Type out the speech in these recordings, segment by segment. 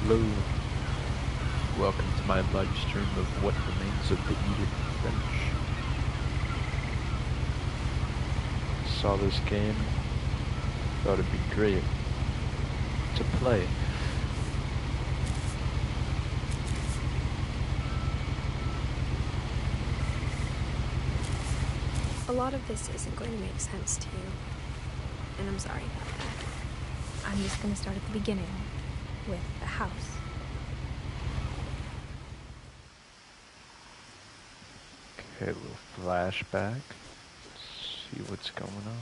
Hello, welcome to my live stream of what remains of the Edith Finch. Saw this game, thought it'd be great to play. A lot of this isn't going to make sense to you, and I'm sorry about that. I'm just going to start at the beginning, with the house. Okay, a little flashback. See what's going on.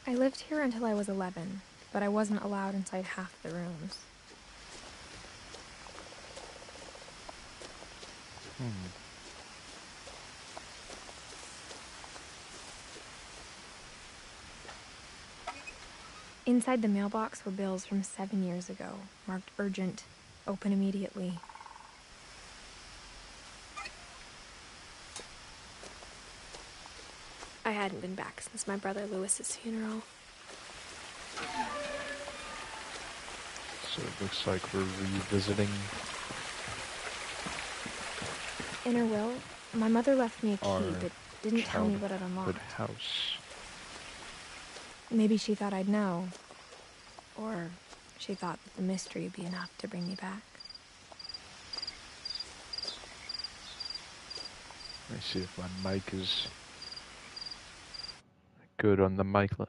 I lived here until I was 11, but I wasn't allowed inside half the rooms. Inside the mailbox were bills from 7 years ago, marked urgent, open immediately. I hadn't been back since my brother Lewis's funeral. So it looks like we're revisiting. In her will, my mother left me a key, but didn't tell me what it unlocked. House. Maybe she thought I'd know. Or she thought that the mystery would be enough to bring me back. Let me see if my mic is good on the mic line.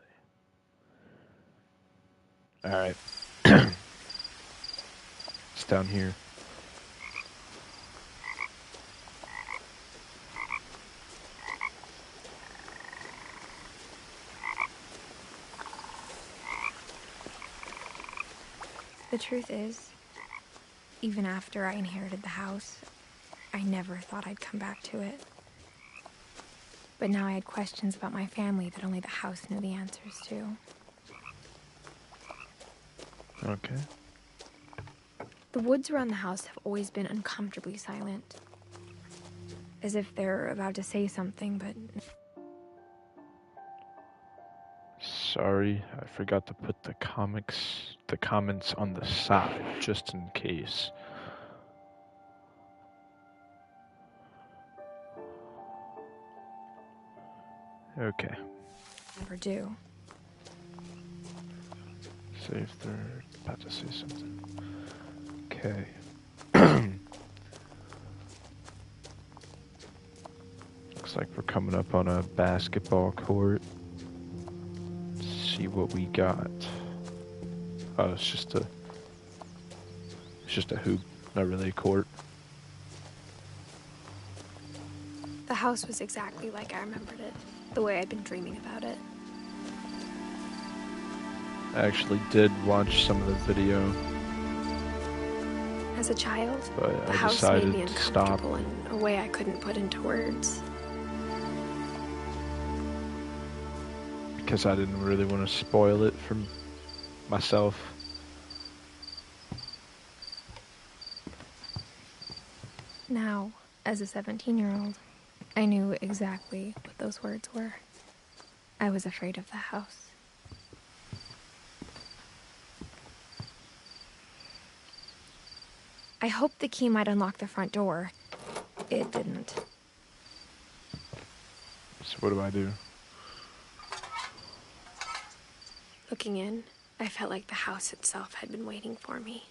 Alright. It's down here. The truth is, even after I inherited the house, I never thought I'd come back to it. But now I had questions about my family that only the house knew the answers to. Okay. The woods around the house have always been uncomfortably silent. As if they're about to say something, but... Sorry, I forgot to put the comments on the side, just in case. Okay. never do. See if they're about to say something. Okay. Looks like we're coming up on a basketball court. See what we got. Oh, it's just a hoop, not really a court. The house was exactly like I remembered it, the way I'd been dreaming about it. I actually did watch some of the video. As a child, But the I house decided made me to stop. uncomfortable in a way I couldn't put into words. Because I didn't really want to spoil it for myself. Now, as a 17-year-old, I knew exactly what those words were. I was afraid of the house. I hoped the key might unlock the front door. It didn't. So what do I do? Looking in, I felt like the house itself had been waiting for me.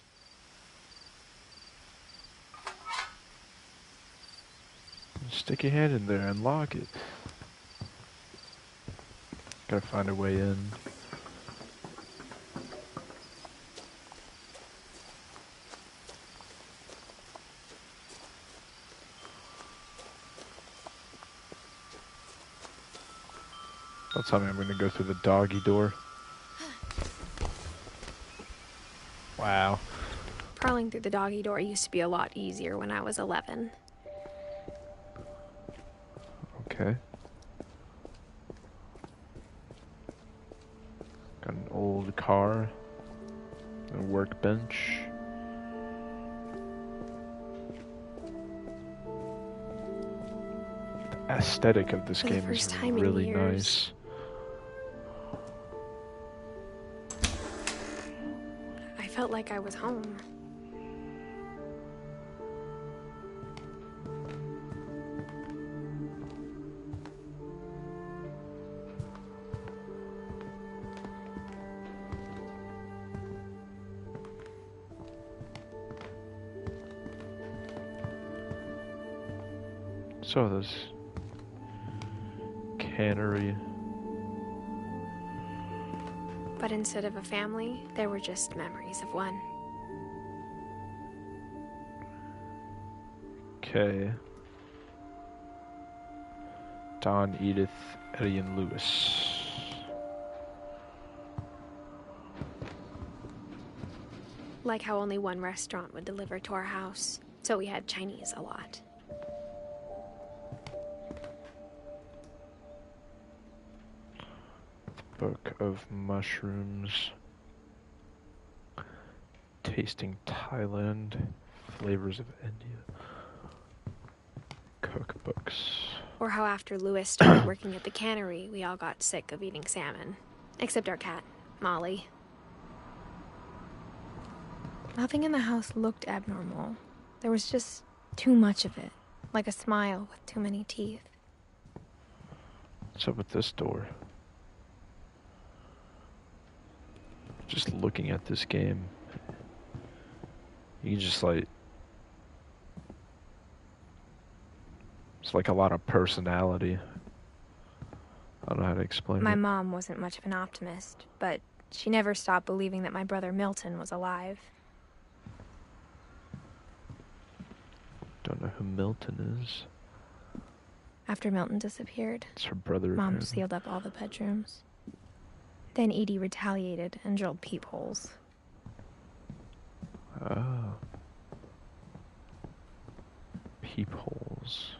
Stick your hand in there and lock it. Gotta find a way in. Don't tell me I'm gonna go through the doggy door. Wow. Prowling through the doggy door used to be a lot easier when I was 11. Okay. Got an old car. A workbench. The aesthetic of this For the game first is time in really years, nice. like I was home. So this cannery. But instead of a family, there were just memories of one. Okay. Don, Edith, Eddie, and Lewis. Like how only one restaurant would deliver to our house, so we had Chinese a lot. Book of Mushrooms. Tasting Thailand. Flavors of India. Cookbooks. Or how after Lewis started working at the cannery, we all got sick of eating salmon. Except our cat, Molly. Nothing in the house looked abnormal. There was just too much of it. Like a smile with too many teeth. What's up with this door? Just looking at this game, you can just like, it's like a lot of personality. I don't know how to explain My it. mom wasn't much of an optimist, but she never stopped believing that my brother Milton was alive. Don't know who Milton is. After Milton disappeared, It's her brother. Mom apparently. sealed up all the bedrooms. Then Edie retaliated and drilled peepholes. Oh. Peepholes.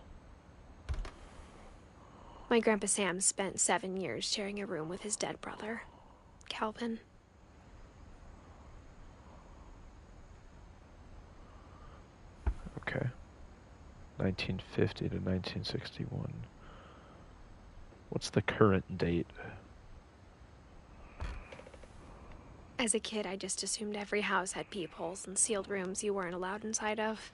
My Grandpa Sam spent 7 years sharing a room with his dead brother, Calvin. Okay. 1950 to 1961. What's the current date? As a kid, I just assumed every house had peepholes and sealed rooms you weren't allowed inside of.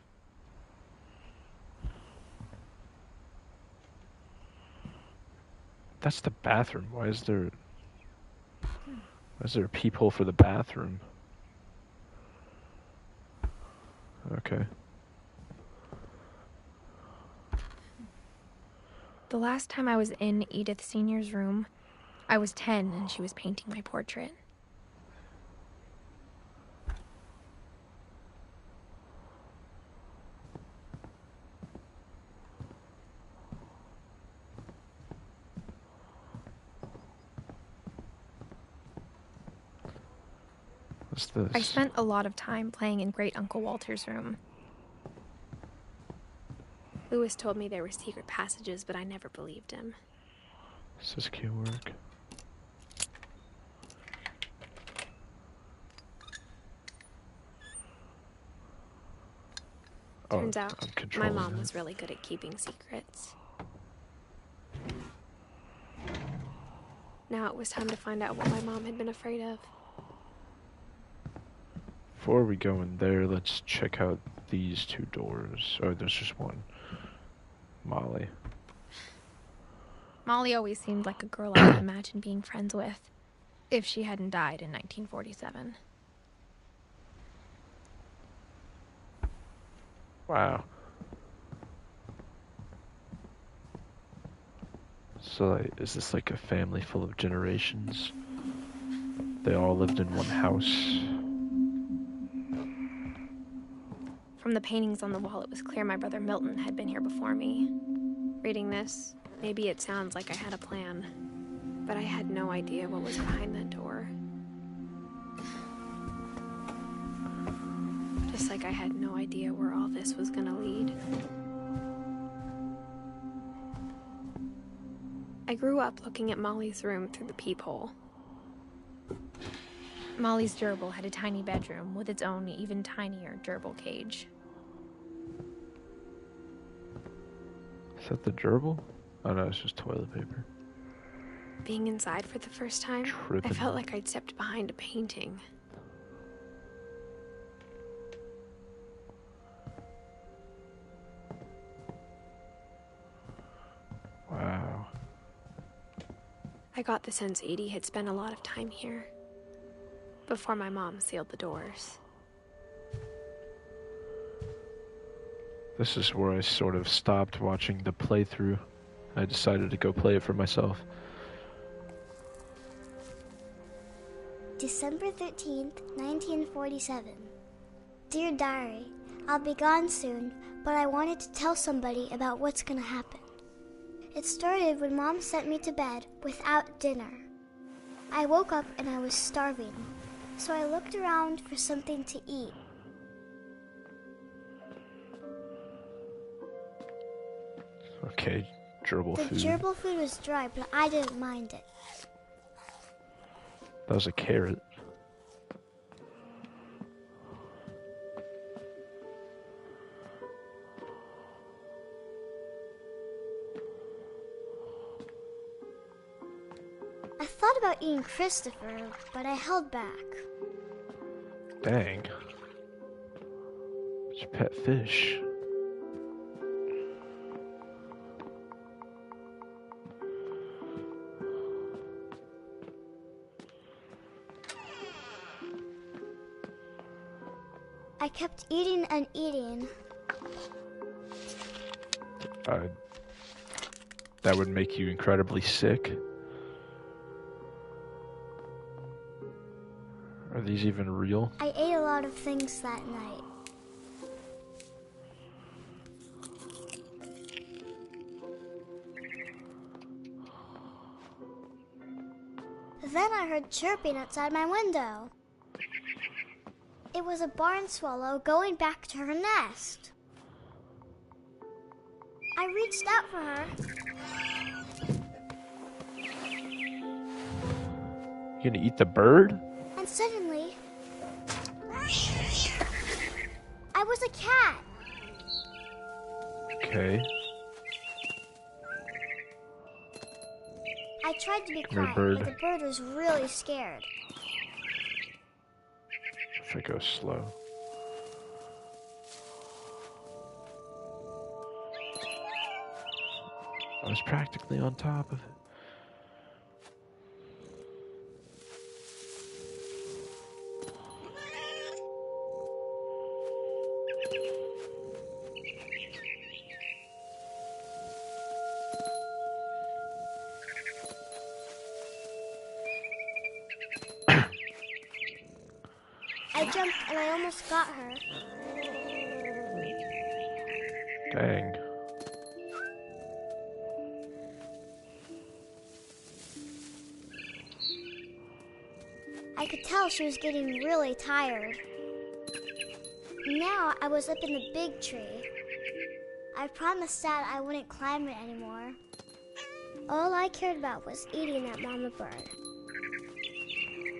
That's the bathroom. Why is there a peephole for the bathroom? Okay. The last time I was in Edith Sr.'s room, I was 10 and she was painting my portrait. What's this? I spent a lot of time playing in Great Uncle Walter's room. Lewis told me there were secret passages, but I never believed him. Siskiyou work. Turns out, I'm my controlling mom it. was really good at keeping secrets. Now it was time to find out what my mom had been afraid of. Before we go in there, let's check out these two doors. Oh, there's just one. Molly. Molly always seemed like a girl I could imagine being friends with, if she hadn't died in 1947. Wow. So, like, is this like a family full of generations? They all lived in one house. From the paintings on the wall, it was clear my brother Milton had been here before me. Reading this, maybe it sounds like I had a plan, but I had no idea what was behind that door. Just like I had no idea where all this was gonna lead. I grew up looking at Molly's room through the peephole. Molly's gerbil had a tiny bedroom with its own even tinier gerbil cage. Is that the gerbil? Oh no, it's just toilet paper. Being inside for the first time, I Tripping. felt like I'd stepped behind a painting. I got the sense Edie had spent a lot of time here, before my mom sealed the doors. This is where I sort of stopped watching the playthrough. I decided to go play it for myself. December 13th, 1947. Dear Diary, I'll be gone soon, but I wanted to tell somebody about what's gonna happen. It started when Mom sent me to bed without dinner. I woke up and I was starving, so I looked around for something to eat. Okay, gerbil The food. gerbil food was dry, but I didn't mind it. That was a carrot. I thought about eating Christopher, but I held back. Dang. It's your pet fish. I kept eating and eating. That would make you incredibly sick. Are these even real? I ate a lot of things that night. Then I heard chirping outside my window. It was a barn swallow going back to her nest. I reached out for her. You gonna eat the bird? And suddenly, I was a cat. Okay. I tried to be Come here, quiet, bird. but the bird was really scared. If I go slow. I was practically on top of it. I jumped and I almost got her. Dang. I could tell she was getting really tired. Now I was up in the big tree. I promised Dad I wouldn't climb it anymore. All I cared about was eating that mama bird.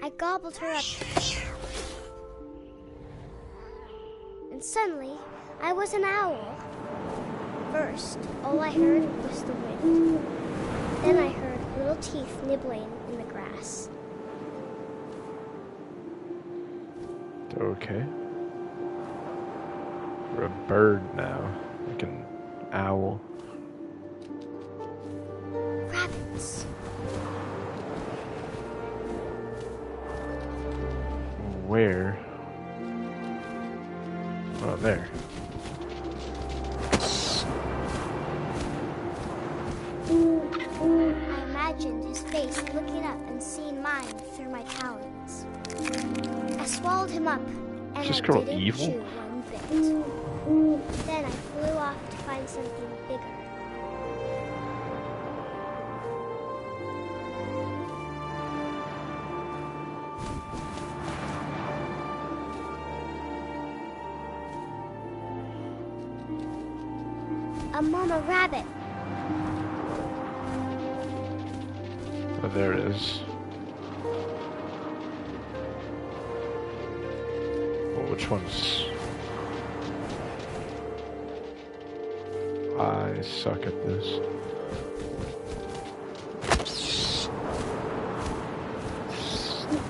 I gobbled her up. And suddenly, I was an owl. First, all I heard was the wind. Then I heard little teeth nibbling in the grass. Okay. We're a bird now. Like an owl. Rabbits. Where? Oh, there. I imagined his face looking up and seeing mine through my talons. I swallowed him up, and Is this I girl didn't evil? chew one bit. Then I flew off to find something bigger. A mama rabbit. Oh, there it is. Well, which one's... I suck at this.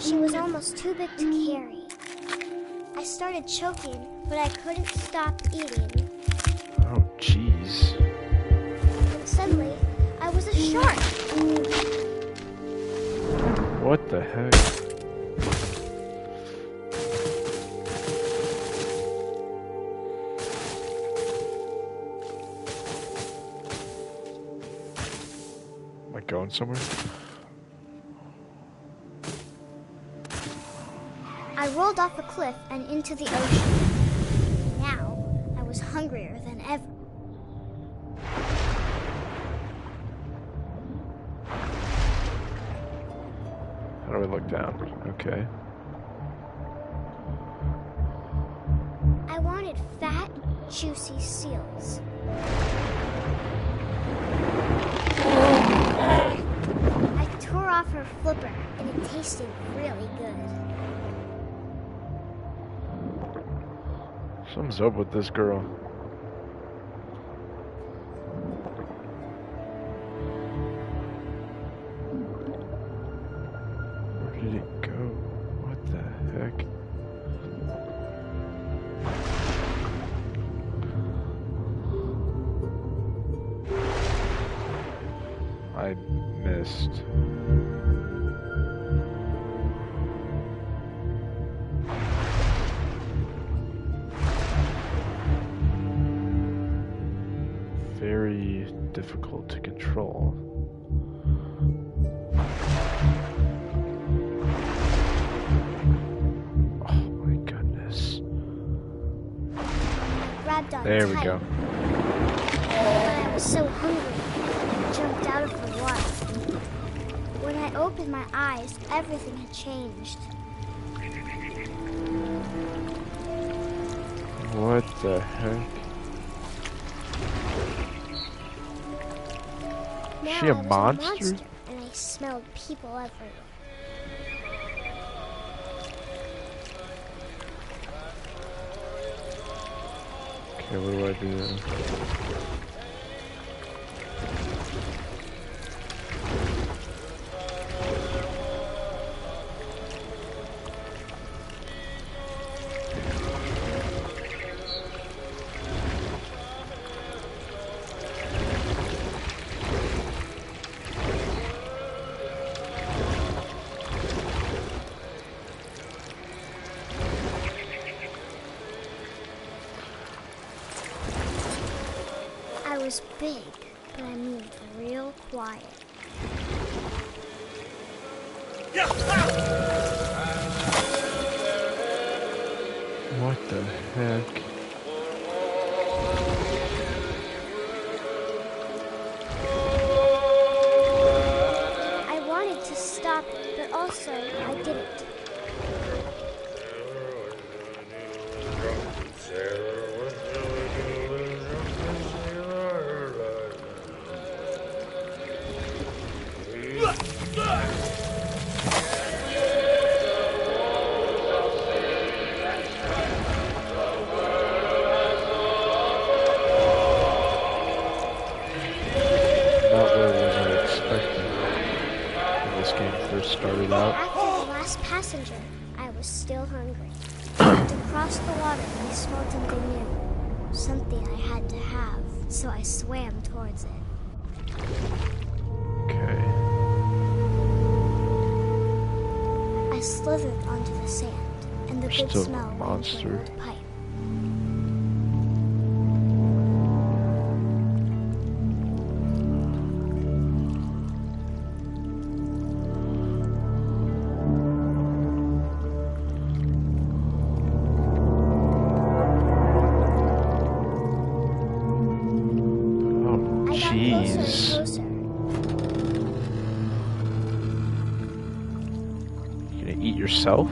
She was almost too big to carry. I started choking, but I couldn't stop eating. Oh, jeez. And suddenly, I was a shark. What the heck? Am I going somewhere? I rolled off a cliff and into the ocean. Now, I was hungrier than ever. How do I look down? Okay. I wanted fat, juicy seals. I tore off her flipper, and it tasted really good. Something's up with this girl. Where did it go? What the heck? I missed. Very difficult to control. Oh my goodness. Grabbed on There we tight, go. but I was so hungry, I jumped out of the water. When I opened my eyes, everything had changed. What the heck? Now She a I was monster? And I smelled people everywhere. Okay, what do I do then? I was big, but I moved real quiet. What the heck? I wanted to stop it, but also I didn't. Not what was I expecting when this game first started out. After the last passenger, I was still hungry. To cross the water, I smelled something new. Something I had to have, so I swam towards it. Okay. I slithered onto the sand, and the You're good still a smell went into monster. my old pipe. Oh, I got closer and jeez. closer. You gonna eat yourself?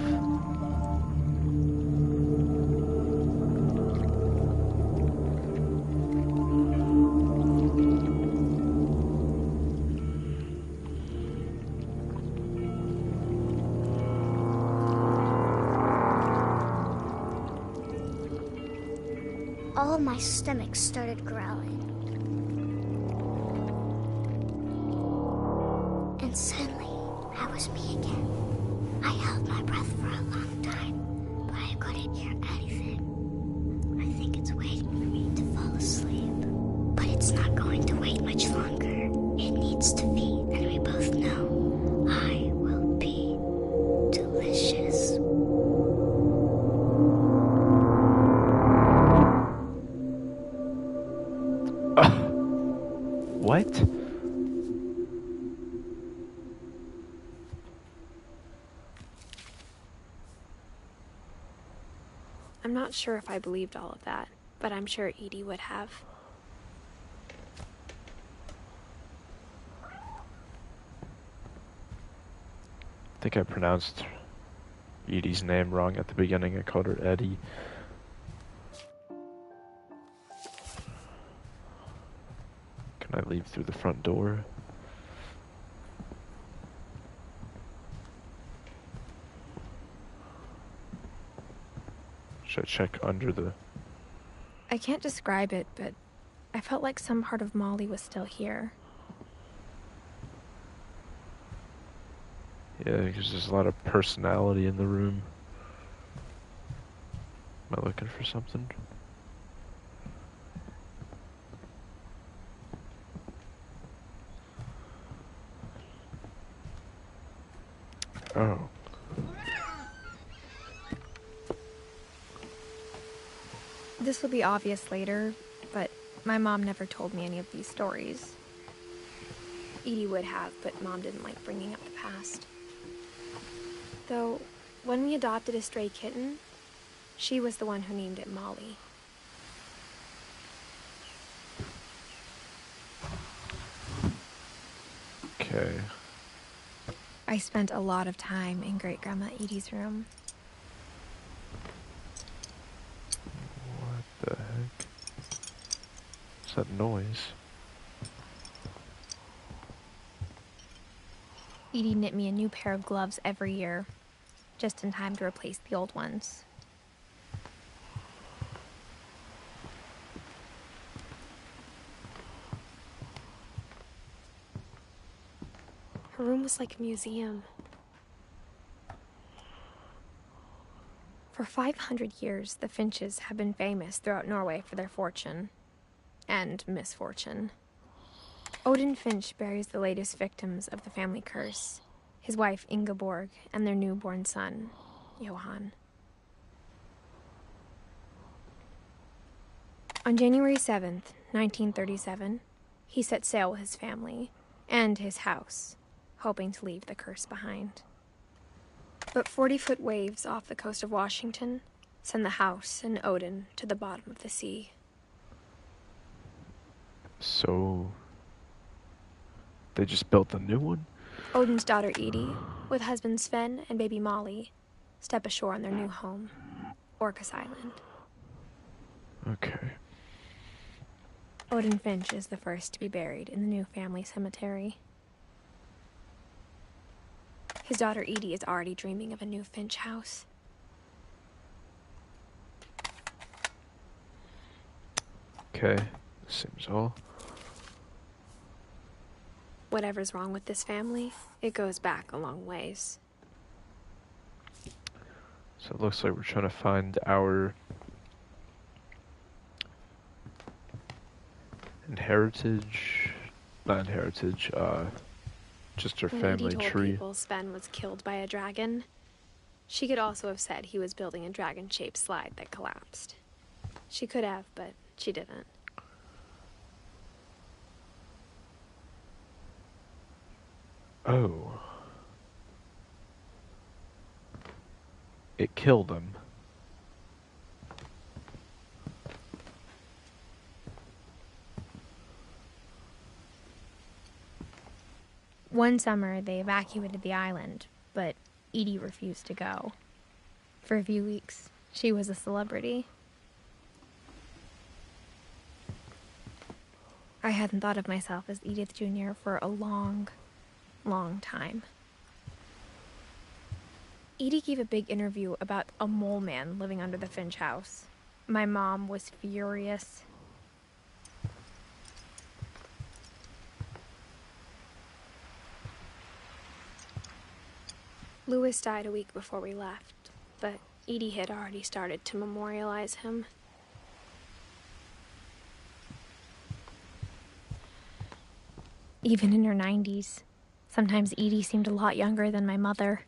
All of my stomach started growling. And suddenly, I was me again. I held my breath for a long time, but I couldn't hear anything. I think it's waiting for me to fall asleep. But it's not going to wait much longer. It needs to be, and we both know I will be What? I'm not sure if I believed all of that, but I'm sure Edie would have. I think I pronounced Edie's name wrong at the beginning. I called her Eddie. Can I leave through the front door? Should I check under the... I can't describe it, but I felt like some part of Molly was still here. Yeah, because there's a lot of personality in the room. Am I looking for something? Oh. This will be obvious later, but my mom never told me any of these stories. Edie would have, but Mom didn't like bringing up the past. Though, when we adopted a stray kitten, she was the one who named it Molly. Okay. I spent a lot of time in Great-Grandma Edie's room. What the heck? What's that noise? Edie knit me a new pair of gloves every year, just in time to replace the old ones. Her room was like a museum. For 500 years, the Finches have been famous throughout Norway for their fortune and misfortune. Odin Finch buries the latest victims of the family curse, his wife Ingeborg and their newborn son, Johan. On January 7th, 1937, he set sail with his family and his house, hoping to leave the curse behind. But 40-foot waves off the coast of Washington send the house and Odin to the bottom of the sea. So... they just built a new one? Odin's daughter Edie, with husband Sven and baby Molly, step ashore on their new home, Orcas Island. Okay. Odin Finch is the first to be buried in the new family cemetery. His daughter Edie is already dreaming of a new Finch house. Okay. Seems all. Whatever's wrong with this family, it goes back a long ways. So it looks like we're trying to find our not inheritage, just our When family Edie told tree. people Sven was killed by a dragon, she could also have said he was building a dragon-shaped slide that collapsed. She could have, but she didn't. Oh. It killed him. One summer, they evacuated the island, but Edie refused to go. For a few weeks, she was a celebrity. I hadn't thought of myself as Edith Jr. for a long time. Edie gave a big interview about a mole man living under the Finch house. My mom was furious. Louis died a week before we left, but Edie had already started to memorialize him. Even in her 90s, sometimes Edie seemed a lot younger than my mother.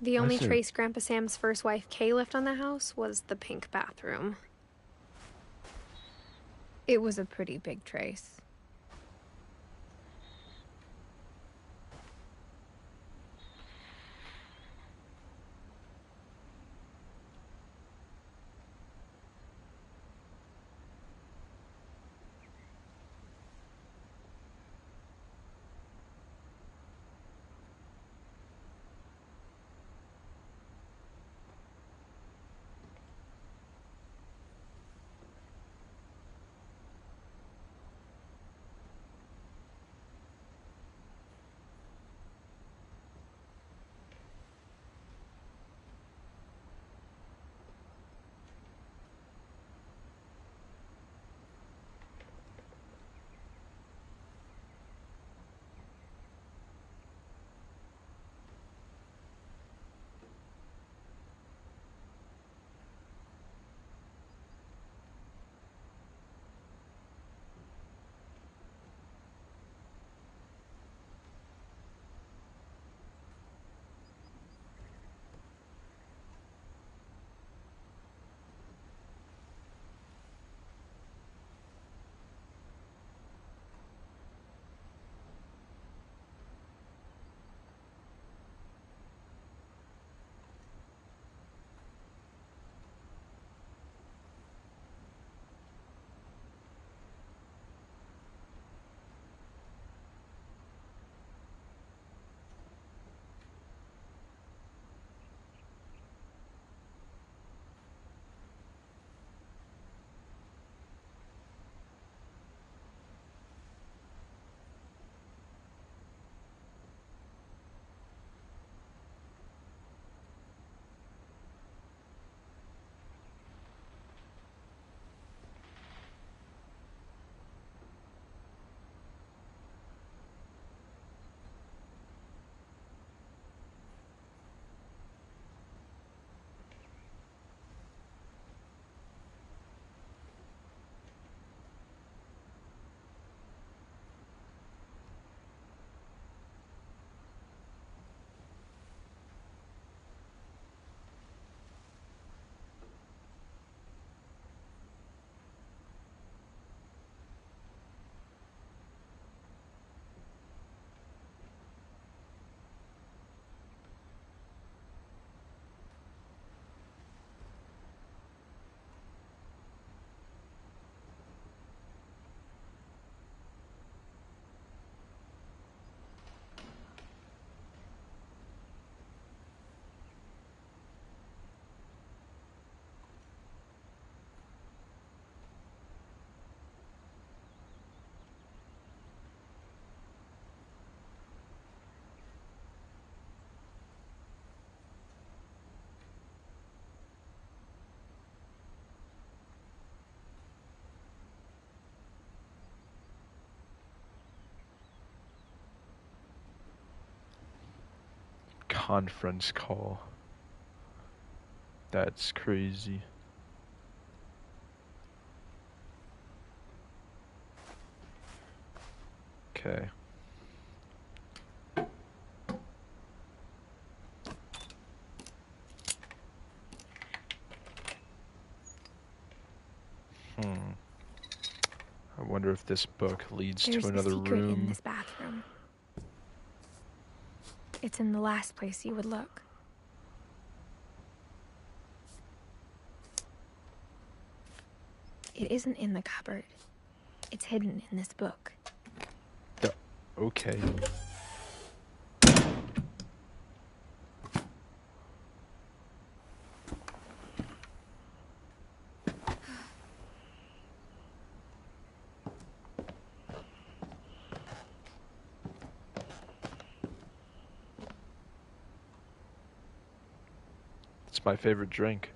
The Why only is there- trace Grandpa Sam's first wife Kay left on the house was the pink bathroom. It was a pretty big trace. Conference call. That's crazy. Okay. I wonder if this book leads There's to another a secret room. in this bathroom. It's in the last place you would look. It isn't in the cupboard. It's hidden in this book. Okay. It's my favorite drink.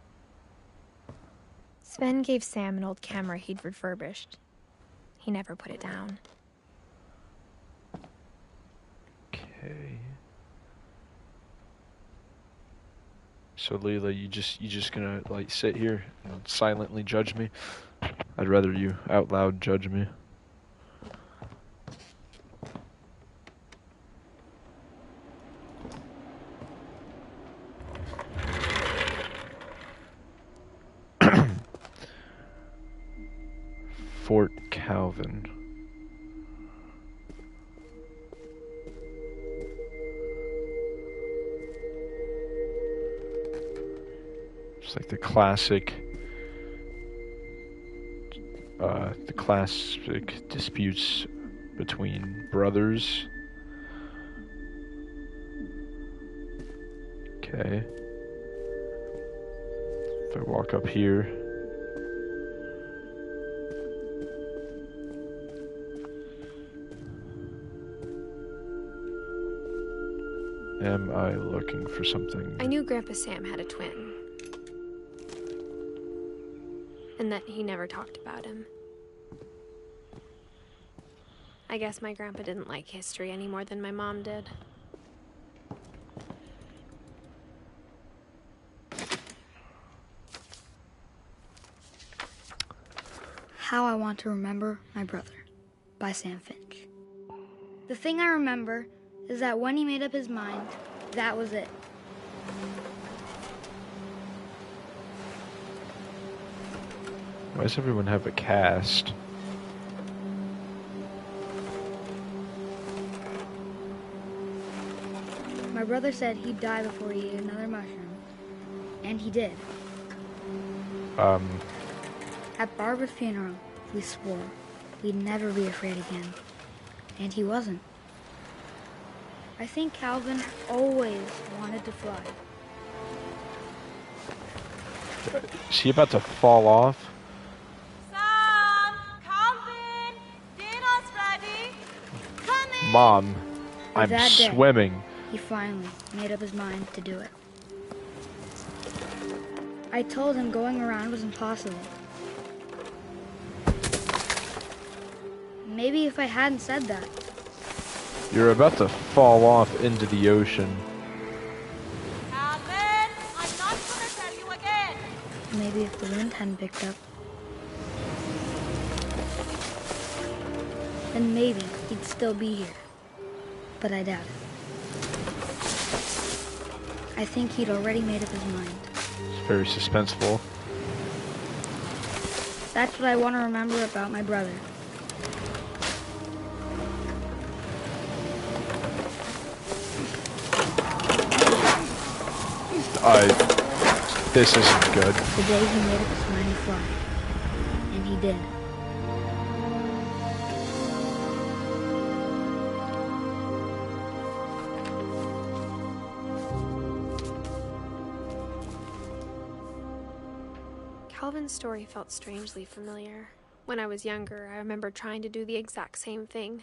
Sven gave Sam an old camera he'd refurbished. He never put it down. Okay. So Leila, you just gonna like sit here and silently judge me? I'd rather you out loud judge me. Fort Calvin. It's like the classic disputes between brothers. Okay. If I walk up here. Am I looking for something? I knew Grandpa Sam had a twin. And that he never talked about him. I guess my grandpa didn't like history any more than my mom did. How I Want to Remember My Brother by Sam Finch. The thing I remember is that when he made up his mind, that was it. Why does everyone have a cast? My brother said he'd die before he ate another mushroom. And he did. At Barbara's funeral, we swore we'd never be afraid again. And he wasn't. I think Calvin always wanted to fly. Is he about to fall off? Sam! Calvin! Dinner's ready! Come in! Mom, I'm That day, swimming. He finally made up his mind to do it. I told him going around was impossible. Maybe if I hadn't said that. You're about to fall off into the ocean. Calvin! I'm not gonna tell you again! Maybe if the wind hadn't picked up. Then maybe he'd still be here. But I doubt it. I think he'd already made up his mind. It's very suspenseful. That's what I want to remember about my brother. This isn't good. The day he made up his mind to fly. And he did. Calvin's story felt strangely familiar. When I was younger, I remember trying to do the exact same thing.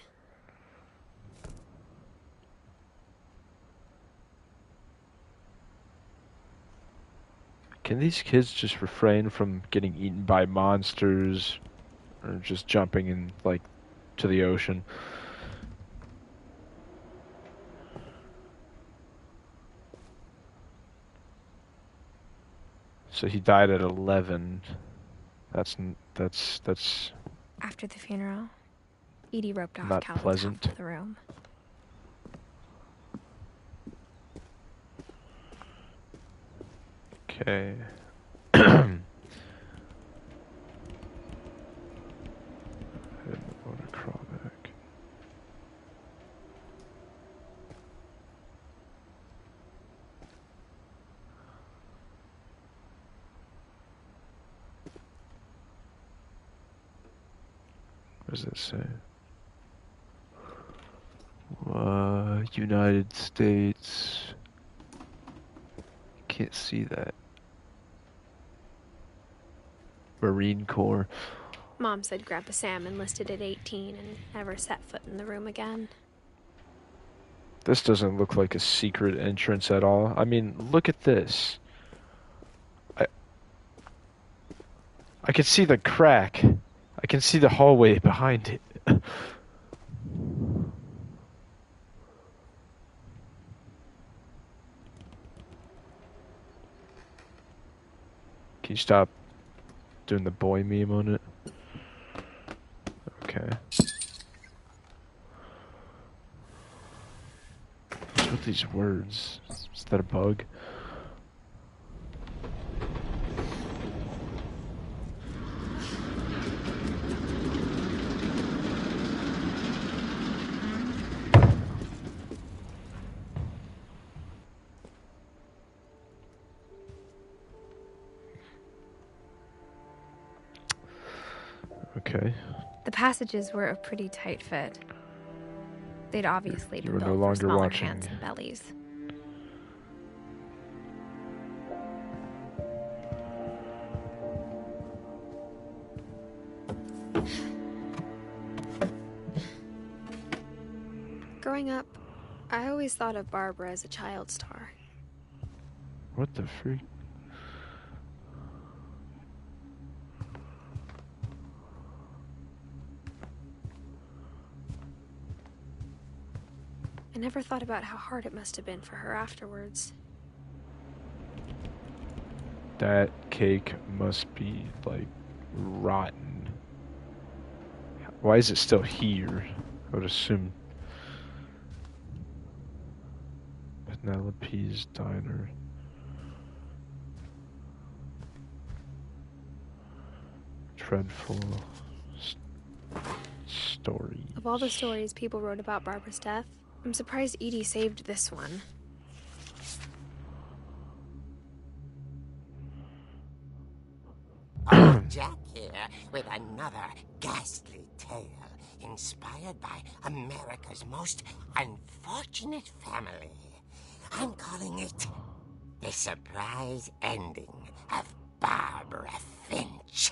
Can these kids just refrain from getting eaten by monsters or just jumping in, like, to the ocean? So he died at 11. That's After the funeral, Edie roped off not Calvin's pleasant. half of the room. okay. I didn't want to crawl back. What does it say? United States. Can't see that. Marine Corps. Mom said Grandpa Sam enlisted at 18 and never set foot in the room again. This doesn't look like a secret entrance at all. I mean, look at this. I can see the crack. I can see the hallway behind it. Can you stop doing the boy meme on it? Okay. What's with these words? Is that a bug? Okay. The passages were a pretty tight fit. They'd obviously You been were built no for longer smaller watching. hands and bellies. Growing up, I always thought of Barbara as a child star. What the freak? I never thought about how hard it must have been for her afterwards. That cake must be, like, rotten. Why is it still here? I would assume. Penelope's Diner. Dreadful story. Of all the stories people wrote about Barbara's death, I'm surprised Edie saved this one. Oh, Jack here with another ghastly tale inspired by America's most unfortunate family. I'm calling it The Surprise Ending of Barbara Finch.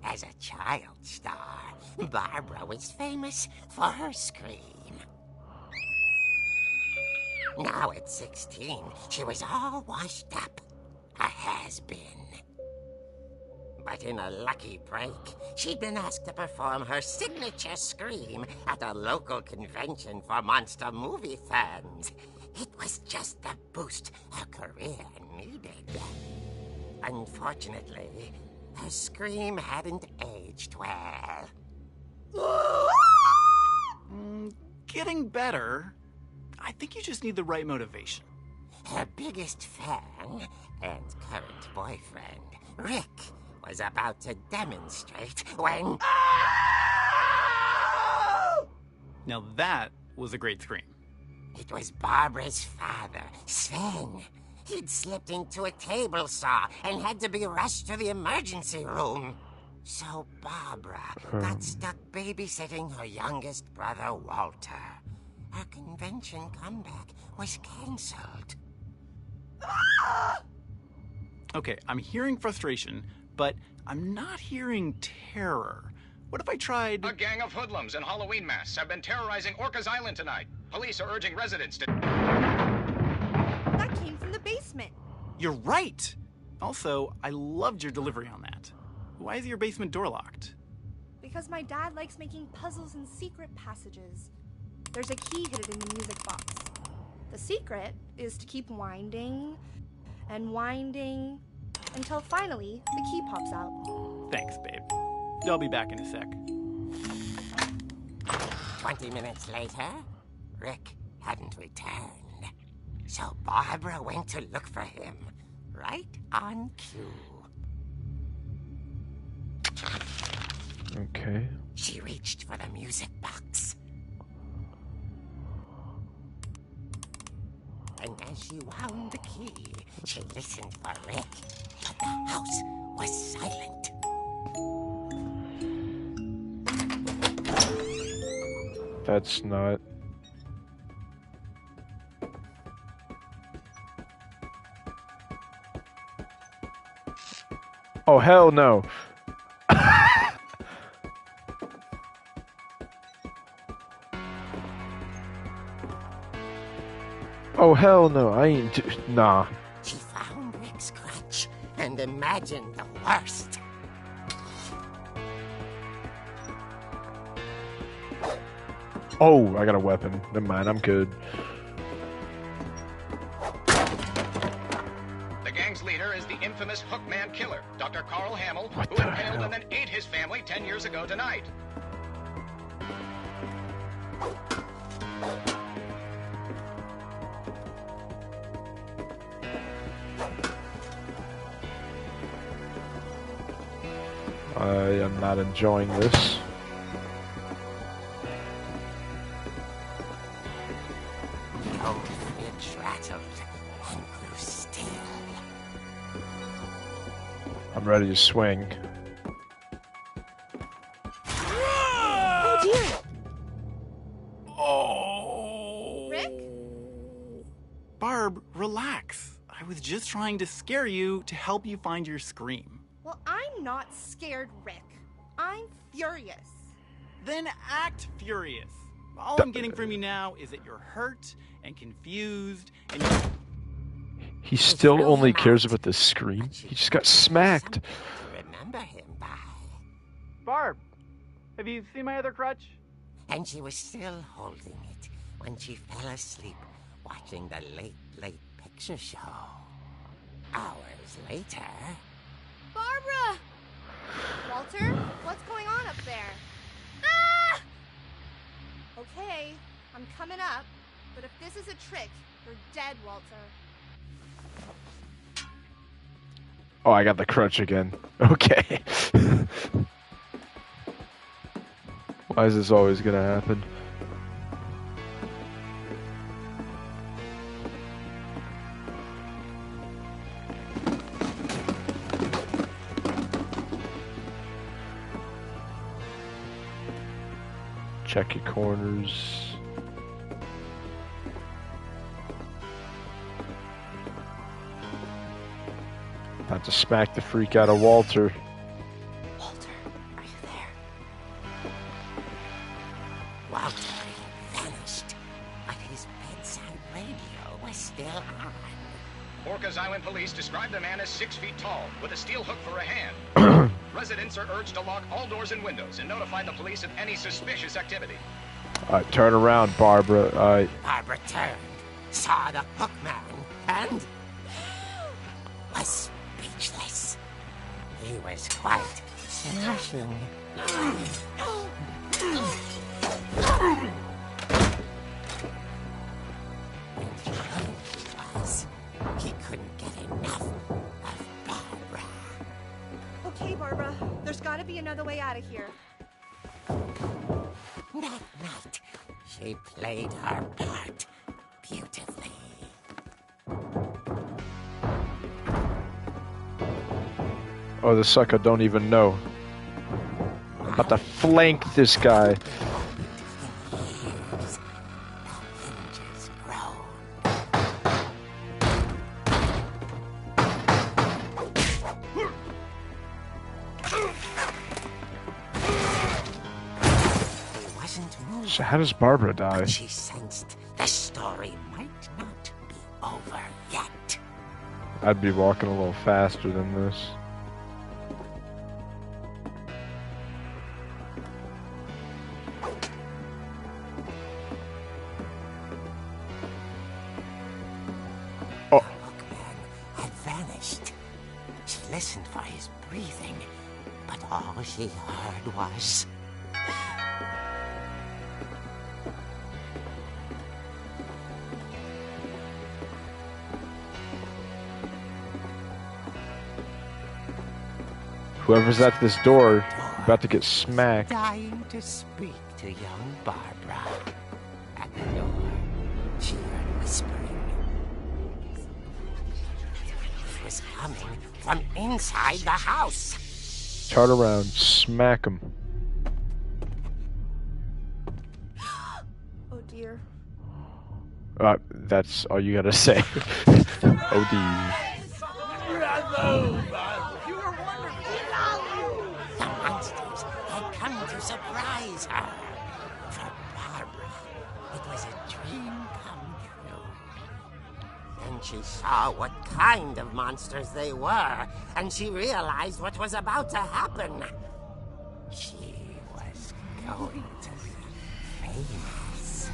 As a child star, Barbara was famous for her scream. Now at 16, she was all washed up. A has-been. But in a lucky break, she'd been asked to perform her signature scream at a local convention for monster movie fans. It was just the boost her career needed. Unfortunately, her scream hadn't aged well. Getting better. I think you just need the right motivation. Her biggest fan and current boyfriend, Rick, was about to demonstrate when... Now that was a great scream. It was Barbara's father, Sven. He'd slipped into a table saw and had to be rushed to the emergency room. So Barbara got stuck babysitting her youngest brother, Walter. Her convention comeback was cancelled. Okay, I'm hearing frustration, but I'm not hearing terror. What if I tried... A gang of hoodlums in Halloween masks have been terrorizing Orcas Island tonight. Police are urging residents to... That came from the basement. You're right! Also, I loved your delivery on that. Why is your basement door locked? Because my dad likes making puzzles and secret passages. There's a key hidden in the music box. The secret is to keep winding and winding until finally the key pops out. Thanks, babe. I'll be back in a sec. 20 minutes later, Rick hadn't returned. So Barbara went to look for him, right on cue. Okay. She reached for the music box. And as she wound the key, she listened for Rick, but the house was silent. That's not... Oh, hell no. Oh, hell no. I ain't... Nah. She found Rick's crutch and imagined the worst. Oh, I got a weapon. Never mind, I'm good. The gang's leader is the infamous Hookman Killer, Dr. Carl Hamill, What who the impaled hell? and then ate his family 10 years ago tonight. I am not enjoying this. The old Finch rattled and grew still. I'm ready to swing. relax. I was just trying to scare you to help you find your scream. Well, I'm not scared, Rick. I'm furious. Then act furious. All I'm getting from you now is that you're hurt and confused and He still only cares about the scream. He just got smacked. Remember him by. Barb, have you seen my other crutch? And she was still holding it when she fell asleep watching the late picture show. Hours later... Barbara! Walter, what's going on up there? Ah! Okay, I'm coming up, but if this is a trick, you're dead, Walter. Oh, I got the crutch again. Okay. Why is this always gonna happen? Check your corners. Not to smack the freak out of Walter. Walter, are you there? Walter had vanished, but his bedside radio was still on. Orcas Island police describe the man as 6 feet tall, with a steel hook for a hand. Residents are urged to lock all doors and windows and notify the police of any suspicious activity. Turn around, Barbara. Barbara turned, saw the hook man, and was speechless. He was quite smashing. He couldn't get enough of Barbara. Okay, Barbara, there's gotta be another way out of here. That night, she played her part beautifully. Oh, the sucker don't even know. I'm about to flank this guy. So how does Barbara die? She sensed the story might not be over yet. I'd be walking a little faster than this. Oh. The hookman had vanished. She listened for his breathing, but all she heard was... Whoever's at this door, about to get smacked. Dying to speak to young Barbara. At the door, she heard whispering. It was coming from inside the house. Turn around, smack him. Oh dear. That's all you gotta say. Oh dear. The monsters had come to surprise her. For Barbara, it was a dream come true. Then she saw what kind of monsters they were, and she realized what was about to happen. She was going to be famous.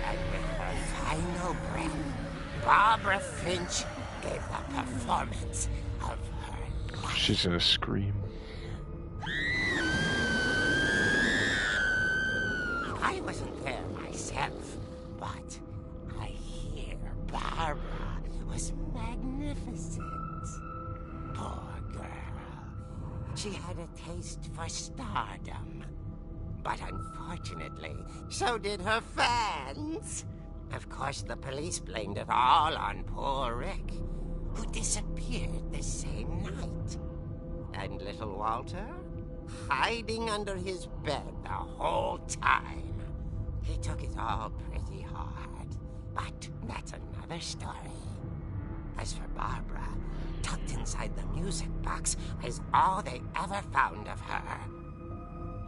And with her final breath, Barbara Finch gave the performance of her life. She's gonna scream. I wasn't there myself, but I hear Barbara was magnificent. Poor girl. She had a taste for stardom. But unfortunately, so did her fans. Of course, the police blamed it all on poor Rick, who disappeared the same night. And little Walter, hiding under his bed the whole time. He took it all pretty hard, but that's another story. inside the music box is all they ever found of her.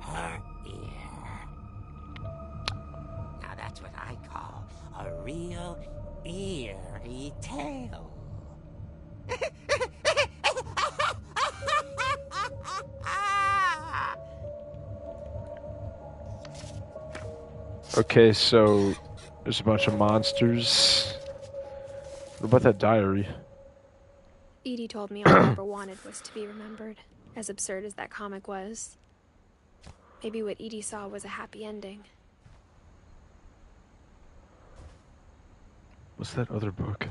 Her ear. Now that's what I call a real eerie tale. Okay, so there's a bunch of monsters. What about that diary? Edie told me all I ever wanted was to be remembered, as absurd as that comic was. Maybe what Edie saw was a happy ending. What's that other book?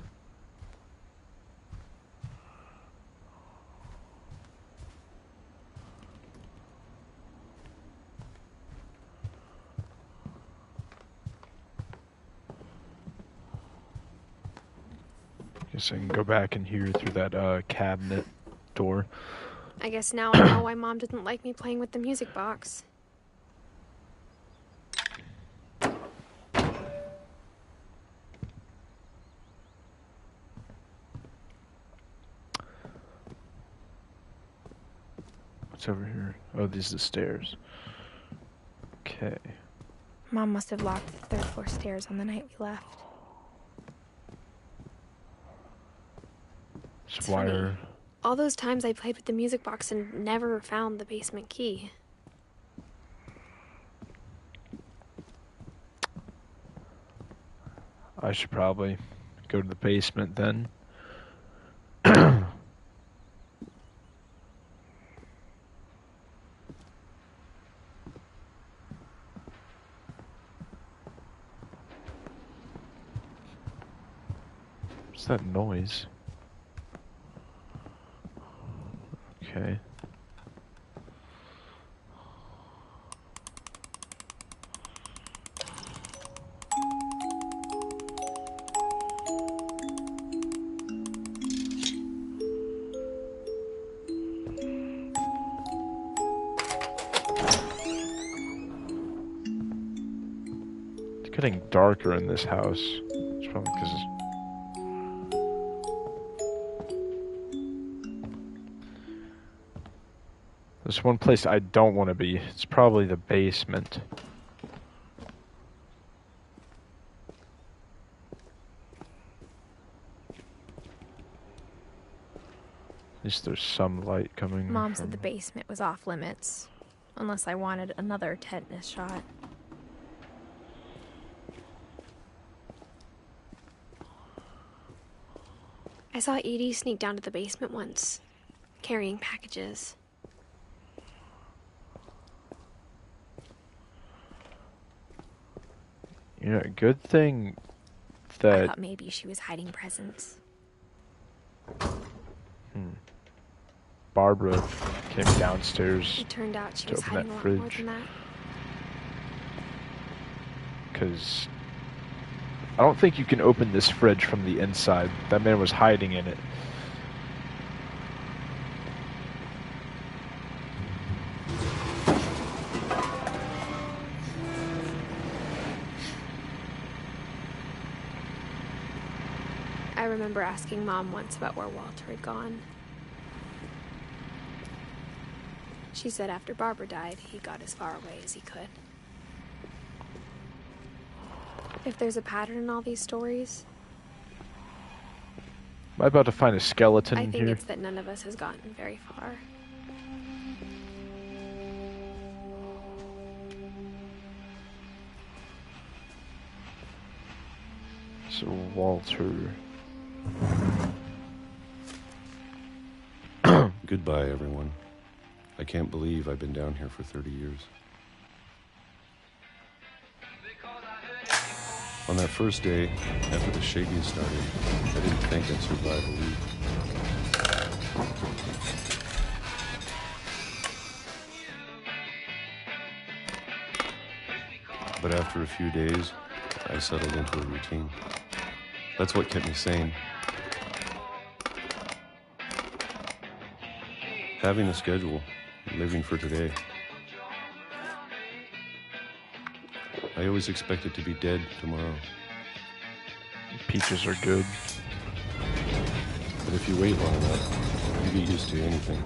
Guess I can go back in here through that cabinet door. I guess now I know why Mom didn't like me playing with the music box. What's over here? Oh, these are the stairs. Okay. Mom must have locked the third floor stairs on the night we left. It's Wire. funny. All those times I played with the music box and never found the basement key. I should probably go to the basement then. What's that noise? Okay. It's getting darker in this house. It's probably because there's one place I don't want to be. It's probably the basement. At least there's some light coming. Mom said the basement was off limits, unless I wanted another tetanus shot. I saw Edie sneak down to the basement once, carrying packages. Yeah, good thing I that thought maybe she was hiding presents. Barbara came downstairs It turned out she to was open hiding that a lot fridge. more than that. Because I don't think you can open this fridge from the inside. That man was hiding in it. I remember asking Mom once about where Walter had gone. She said after Barbara died, he got as far away as he could. If there's a pattern in all these stories, Am I about to find a skeleton I think here? it's that none of us has gotten very far. So Walter. Goodbye, everyone. I can't believe I've been down here for 30 years. On that first day, after the shaking started, I didn't think I'd survive a week. But after a few days, I settled into a routine. That's what kept me sane. Having a schedule, living for today. I always expected to be dead tomorrow. Peaches are good. But But if you wait long enough, you get used to anything.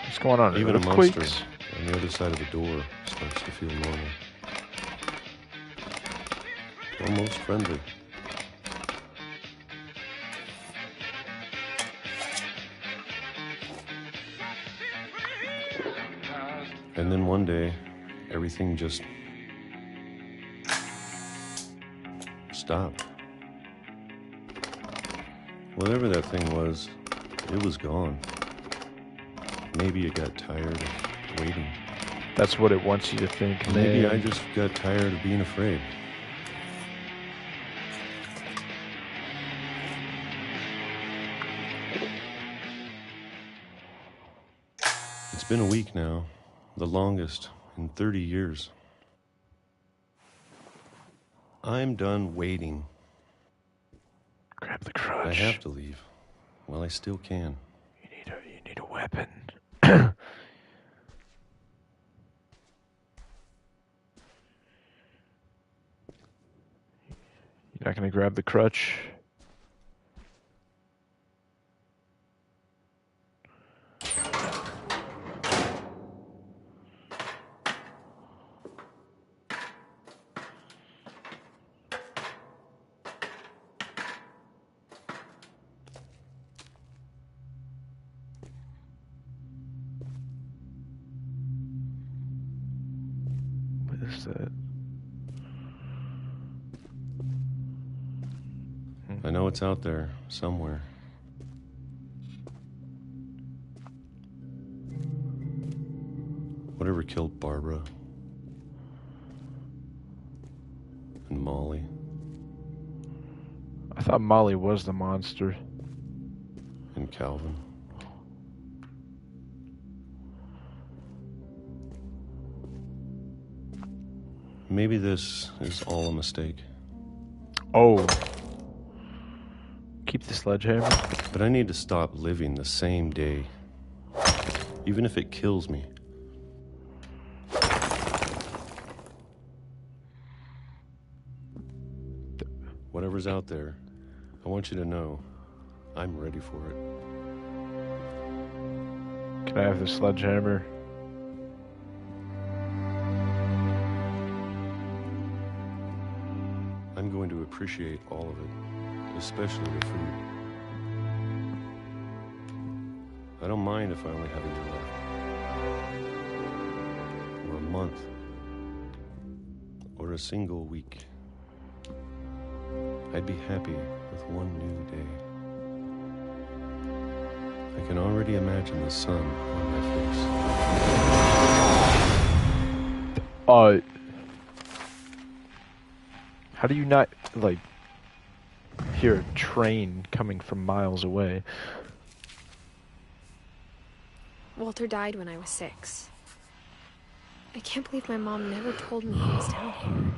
What's going on? Even a Earthquakes? monster on the other side of the door starts to feel normal. Almost friendly. And then one day, everything just stopped. Whatever that thing was, it was gone. Maybe it got tired of waiting. That's what it wants you to think, man. Maybe I just got tired of being afraid. It's been a week now, the longest in 30 years. I'm done waiting. Grab the crutch. I have to leave while I still can. You need a weapon. You're not gonna grab the crutch? What is that? I know it's out there, somewhere. Whatever killed Barbara and Molly. I thought Molly was the monster. And Calvin. Maybe this is all a mistake. Oh. Keep the sledgehammer. But I need to stop living the same day. Even if it kills me. Whatever's out there, I want you to know I'm ready for it. Can I have the sledgehammer? I'm going to appreciate all of it, especially the food. I don't mind if I only have a year left. Or a month. Or a single week. I'd be happy with one new day. I can already imagine the sun on my face. How do you not, like, hear a train coming from miles away? Walter died when I was 6. I can't believe my mom never told me he was down here.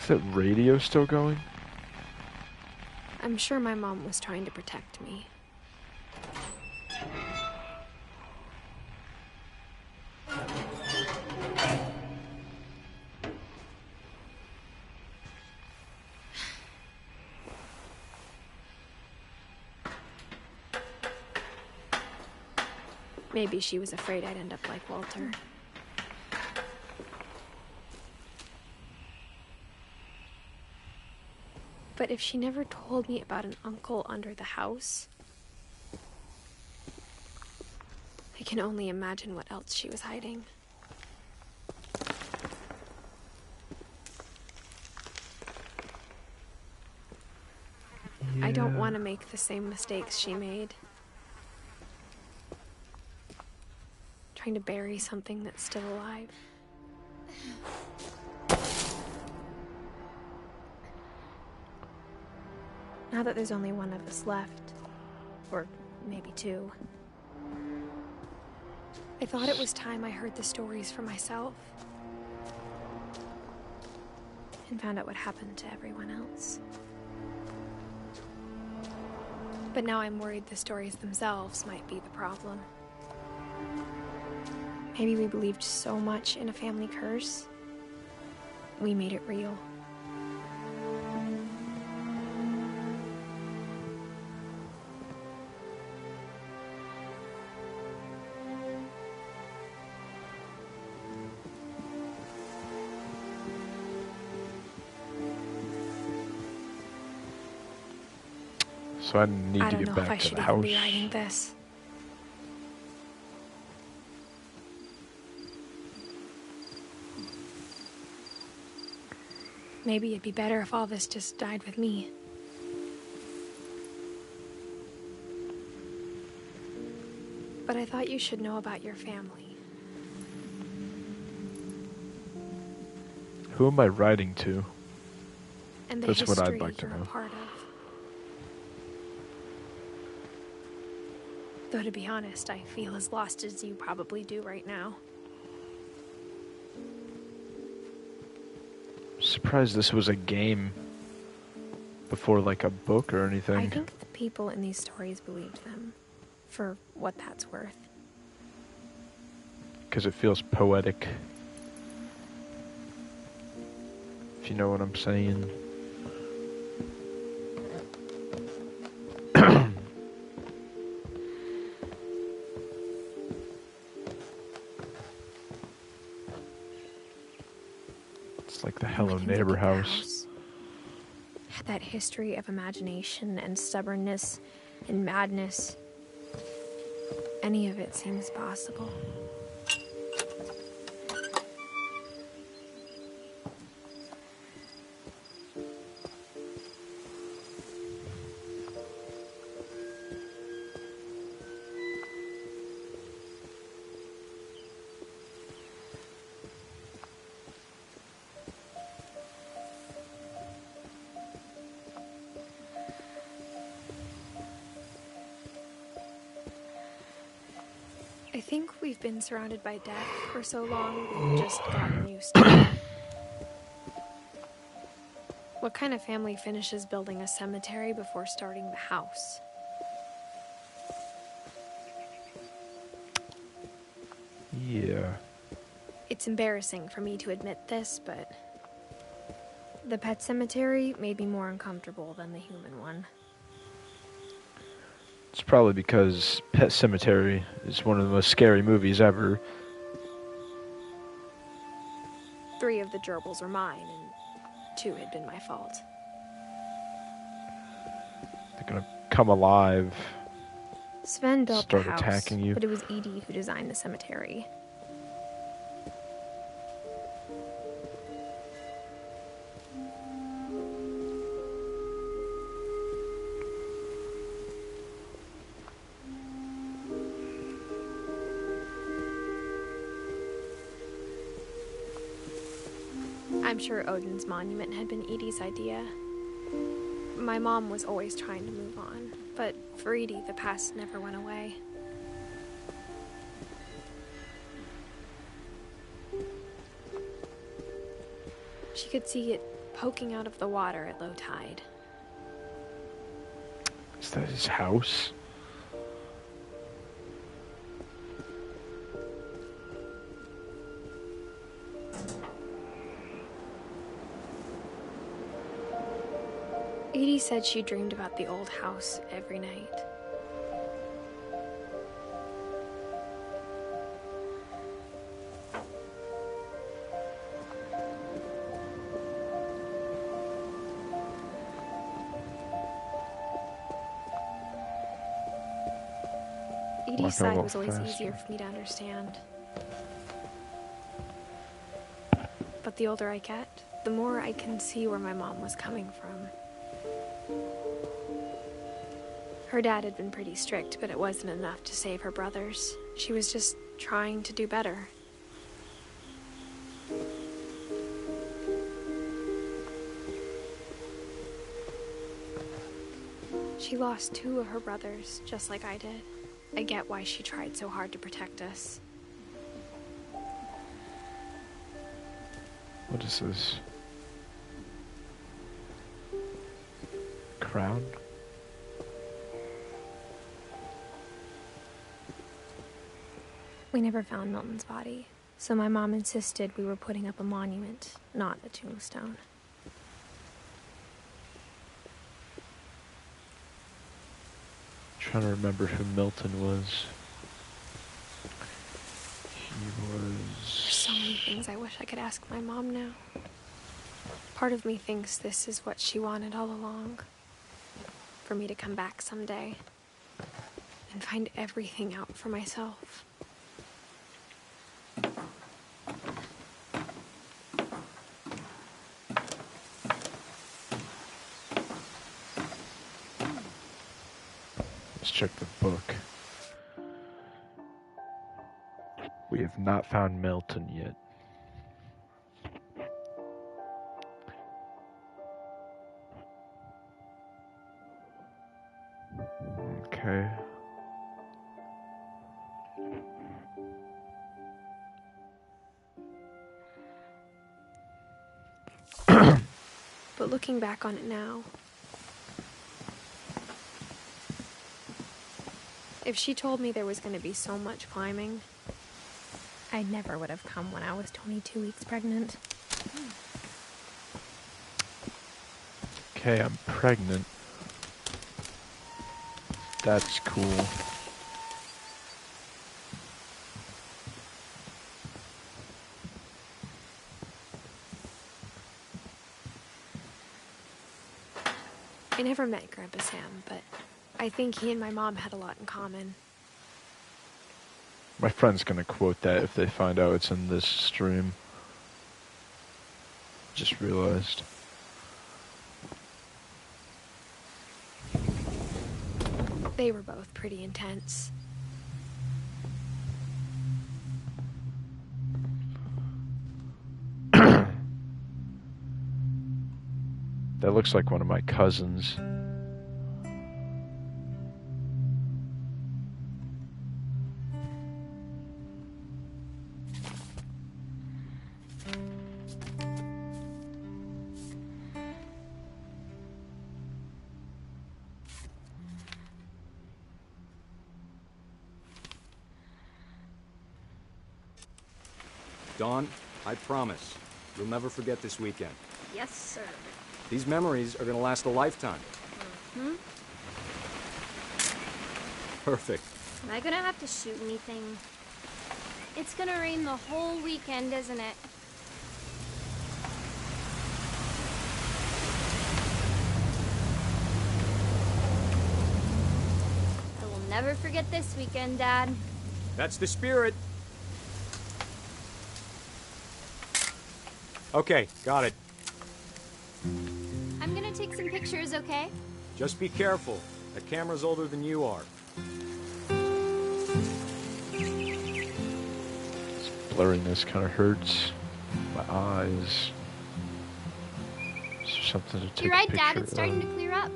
Is that radio still going? I'm sure my mom was trying to protect me. Maybe she was afraid I'd end up like Walter. But if she never told me about an uncle under the house, I can only imagine what else she was hiding. I don't want to make the same mistakes she made. Trying to bury something that's still alive. Now that there's only one of us left, or maybe 2, I thought it was time I heard the stories for myself and found out what happened to everyone else. But now I'm worried the stories themselves might be the problem. Maybe we believed so much in a family curse, we made it real. So I need to get back to the house. I don't know if I should even be writing this. Maybe it'd be better if all this just died with me. But I thought you should know about your family. Who am I writing to? And the That's history what I'd like to you're know. a part of. Though to be honest, I feel as lost as you probably do right now. Surprised this was a game before like a book or anything. I think the people in these stories believed them, for what that's worth. Because it feels poetic. If you know what I'm saying. It's like the Hello Neighbor house. Had that history of imagination and stubbornness and madness. Any of it seems possible. I think we've been surrounded by death for so long, we've just gotten used to it. What kind of family finishes building a cemetery before starting the house? Yeah. It's embarrassing for me to admit this, but the pet cemetery made me more uncomfortable than the human one. It's probably because Pet Sematary is one of the most scary movies ever. 3 of the gerbils are mine, and 2 had been my fault. They're gonna come alive. Sven built Start the house, attacking you. but it was Edith who designed the cemetery. I'm sure Odin's monument had been Edie's idea. My mom was always trying to move on, but for Edie, the past never went away. She could see it poking out of the water at low tide. Is that his house? Edie said she dreamed about the old house every night. Edie's side was always easier for me to understand. But the older I get, the more I can see where my mom was coming from. Her dad had been pretty strict, but it wasn't enough to save her brothers. She was just trying to do better. She lost 2 of her brothers, just like I did. I get why she tried so hard to protect us. What is this? Crown? We never found Milton's body, so my mom insisted we were putting up a monument, not a tombstone. Trying to remember who Milton was. He was... There's so many things I wish I could ask my mom now. Part of me thinks this is what she wanted all along. For me to come back someday and find everything out for myself. Let's check the book. We have not found Milton yet. Okay. But looking back on it now, if she told me there was going to be so much climbing, I never would have come when I was 22 weeks pregnant. Okay, I'm pregnant. That's cool. I never met Grandpa Sam, but I think he and my mom had a lot in common. My friend's gonna quote that if they find out it's in this stream. Just realized. They were both pretty intense. That looks like one of my cousins. Dawn, I promise, you'll never forget this weekend. Yes, sir. These memories are gonna last a lifetime. Hmm? Perfect. Am I gonna have to shoot anything? It's gonna rain the whole weekend, isn't it? I will never forget this weekend, Dad. That's the spirit. Okay, got it. I'm gonna take some pictures, okay? Just be careful. The camera's older than you are. This blurriness kind of hurts my eyes. Is there something to take You're a right, picture Dad. It's starting of? to clear up.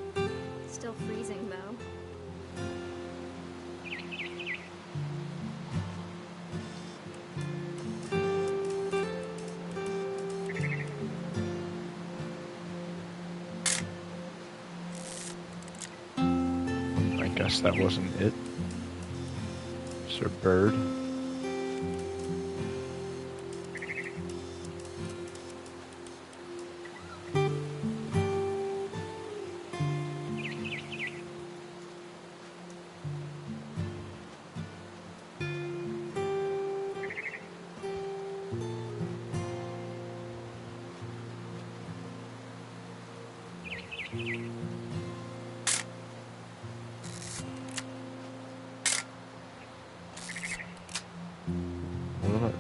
Still freezing, though. I guess that wasn't it. Is there a bird?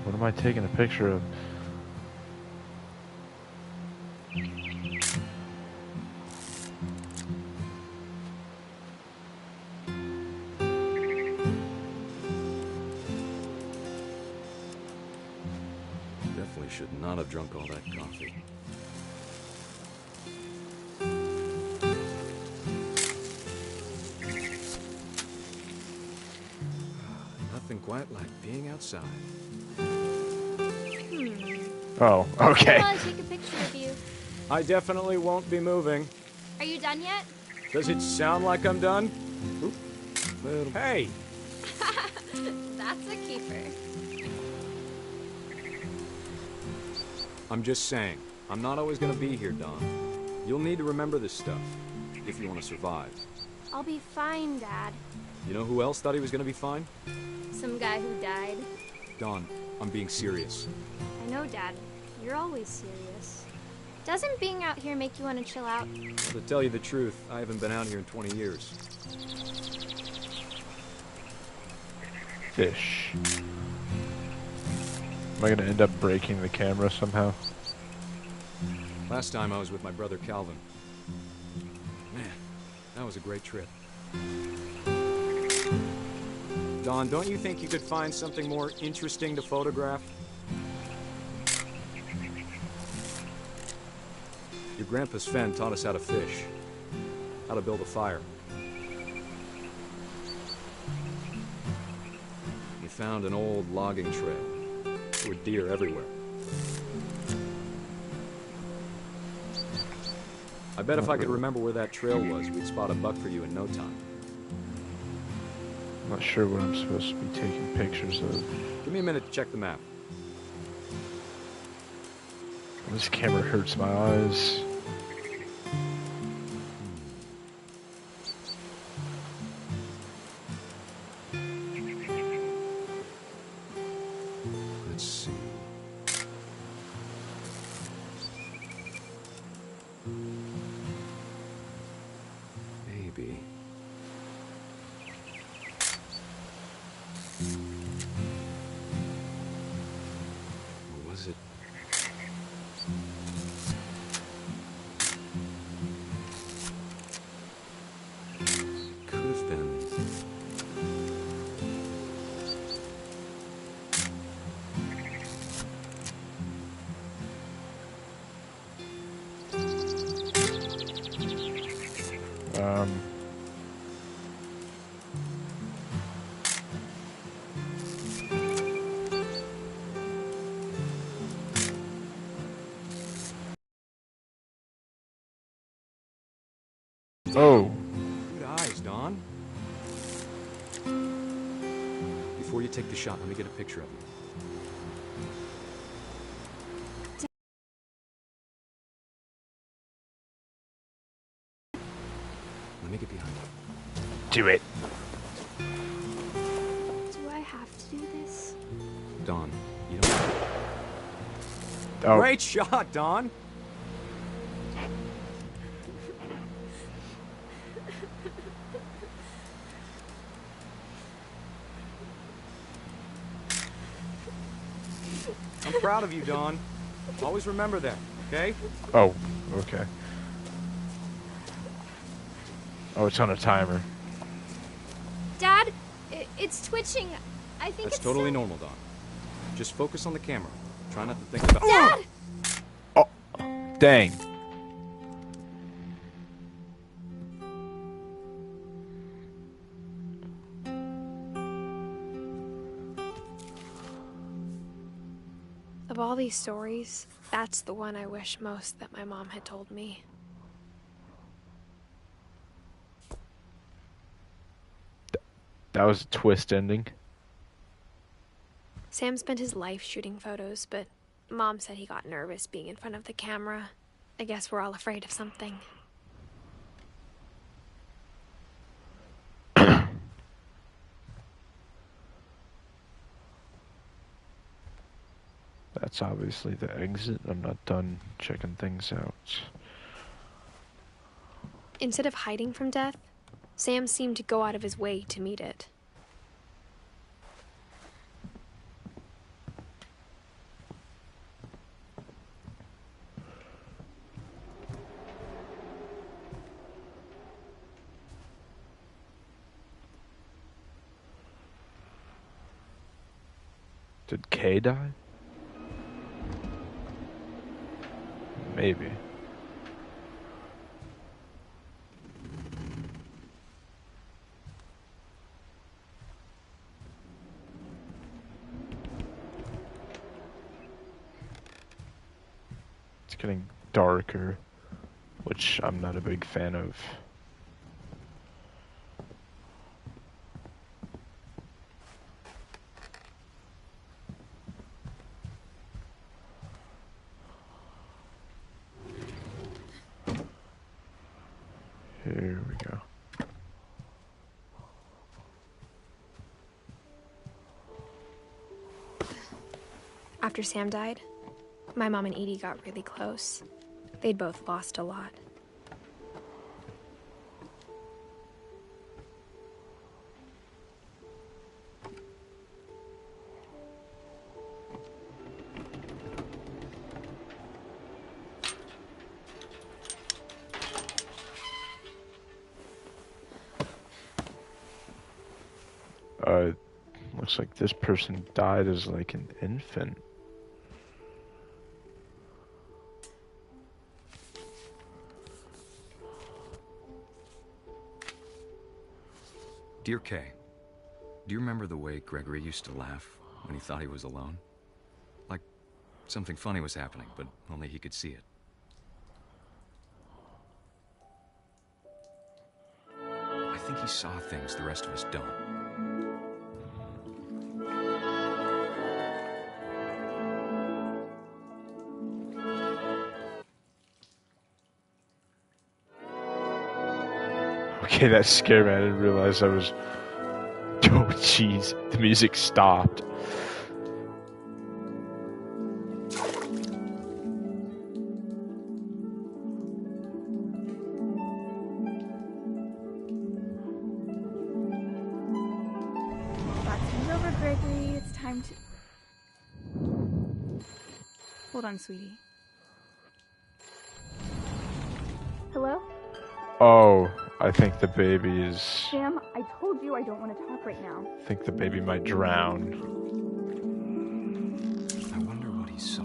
What am I taking a picture of? Definitely should not have drunk all that coffee. Nothing quite like being outside. Oh, okay. I want to take a picture of you. I definitely won't be moving. Are you done yet? Does it sound like I'm done? Oop. Hey! That's a keeper. I'm just saying, I'm not always gonna be here, Don. You'll need to remember this stuff, if you want to survive. I'll be fine, Dad. You know who else thought he was gonna be fine? Some guy who died. Don, I'm being serious. I know, Dad. You're always serious. Doesn't being out here make you want to chill out? Well, to tell you the truth, I haven't been out here in 20 years. Fish. Am I gonna end up breaking the camera somehow? Last time I was with my brother Calvin. Man, that was a great trip. Don, don't you think you could find something more interesting to photograph? Your grandpa Sven taught us how to fish, how to build a fire. We found an old logging trail. There were deer everywhere. I bet if I could remember where that trail was, we'd spot a buck for you in no time. I'm not sure what I'm supposed to be taking pictures of. Give me a minute to check the map. This camera hurts my eyes. Let's see. Maybe. Or was it? Could have been. Oh. Good eyes, Don. Before you take the shot, let me get a picture of you. Let me get behind you. Do it. Do I have to do this? Don, you don't. Oh. Great shot, Don. I'm proud of you, Don. Always remember that, okay? Oh, okay. Oh, it's on a timer. Dad, it's twitching. I think That's it's totally some- normal, Don. Just focus on the camera. Try not to think about. Dad! Oh, dang. Of all these stories, that's the one I wish most that my mom had told me. That was a twist ending. Sam spent his life shooting photos, but Mom said he got nervous being in front of the camera. I guess we're all afraid of something. That's obviously the exit. I'm not done checking things out. Instead of hiding from death, Sam seemed to go out of his way to meet it. Did Kay die? Maybe. It's getting darker, which I'm not a big fan of. Here we go. After Sam died, my mom and Edie got really close. They'd both lost a lot. Looks like this person died as like an infant. Dear Kay, do you remember the way Gregory used to laugh when he thought he was alone? Like something funny was happening, but only he could see it. I think he saw things the rest of us don't. Okay, that scared me. I didn't realize I was... Oh, jeez. The music stopped. That's over, Gregory. It's time to... Hold on, sweetie. Hello? Oh, I think the baby is... Sam, I told you I don't want to talk right now. I think the baby might drown. I wonder what he saw.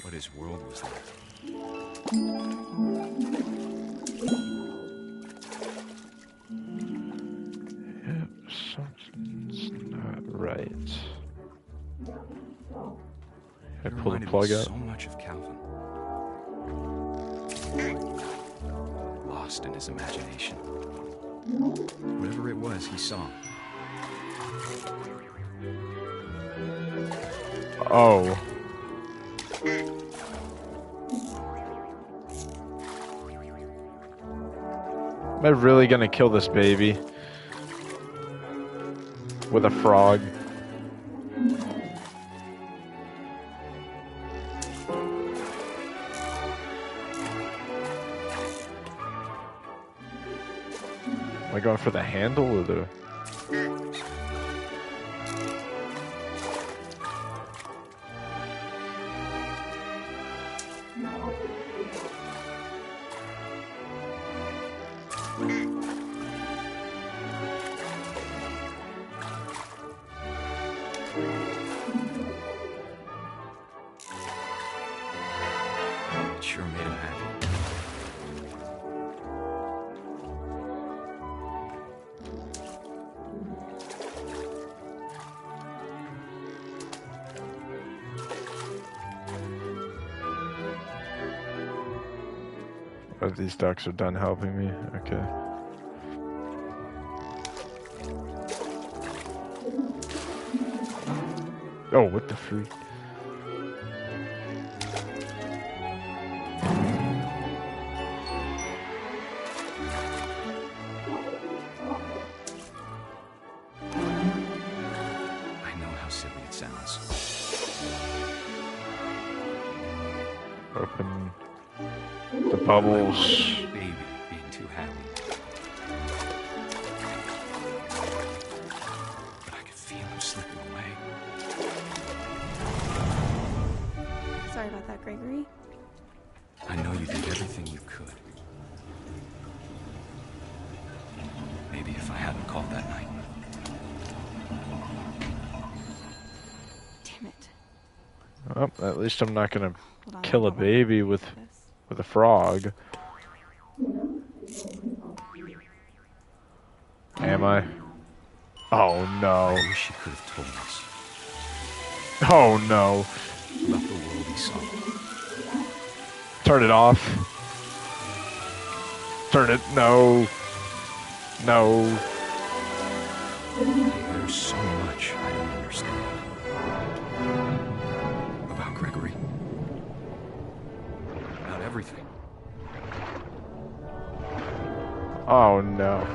What his world was like. Yep, something's not right. I pull the plug out. So much of Calvin. Lost in his imagination. Whatever it was, he saw. Oh. Am I really gonna kill this baby? With a frog? Am I going for the handle or the... It sure made him happy. Oh, these ducks are done helping me? Okay. Oh, what the freak? I know how silly it sounds. Open the bubbles. Baby being too happy. But I could feel him slipping away. Sorry about that, Gregory. I know you did everything you could. Maybe if I hadn't called that night. Damn it. Well, at least I'm not gonna kill a baby with a frog. Am I? Oh no. I wish he could have told us Oh no. about the world he saw. Turn it off. Turn it. No. No. There's so much I don't understand about Gregory. everything. Oh no.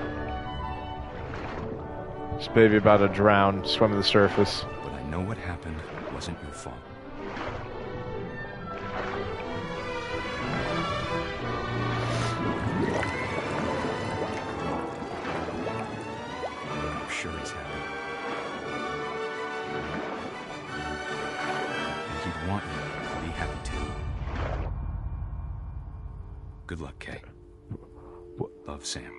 This baby about to drown, swim to the surface. But I know what happened wasn't your fault. I'm sure he's happy. And he'd want you to be happy too. Good luck, Kay. Love, Sam.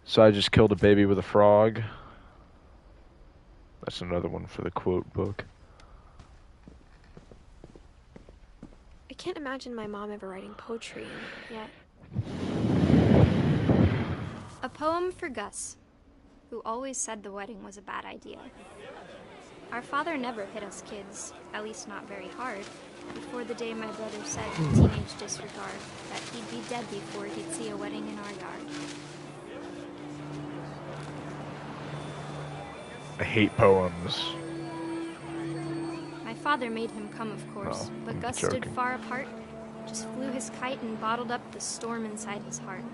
So I just killed a baby with a frog. That's another one for the quote book. I can't imagine my mom ever writing poetry yet. A poem for Gus, who always said the wedding was a bad idea. Our father never hit us kids, at least not very hard, before the day my brother said in teenage disregard that he'd be dead before he'd see a wedding in our yard. I hate poems. My father made him come, of course, Oh, but I'm Gus joking. stood far apart, just flew his kite and bottled up the storm inside his heart.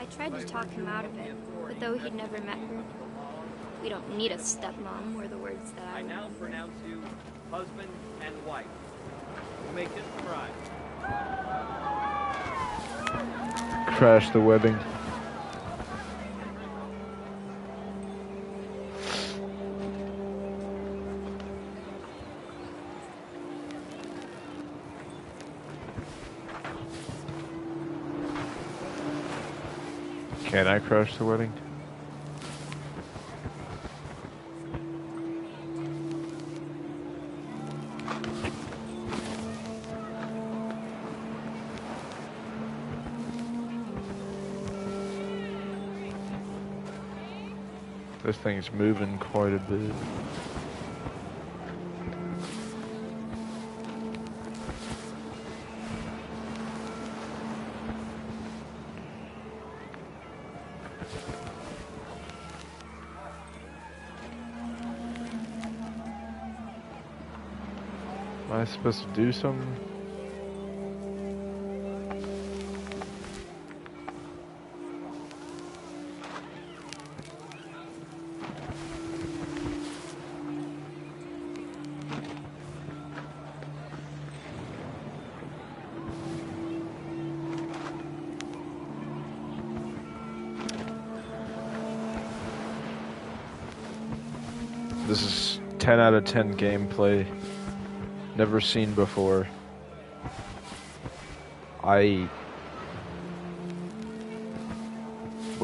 I tried to talk him out of it, but though he'd never met her, "We don't need a stepmom," were the words that I now remember. pronounce you husband and wife. We'll make this cry. Crash the webbing. Can I crash the wedding? This thing's moving quite a bit. Am I supposed to do something? This is 10 out of 10 gameplay. Never seen before. What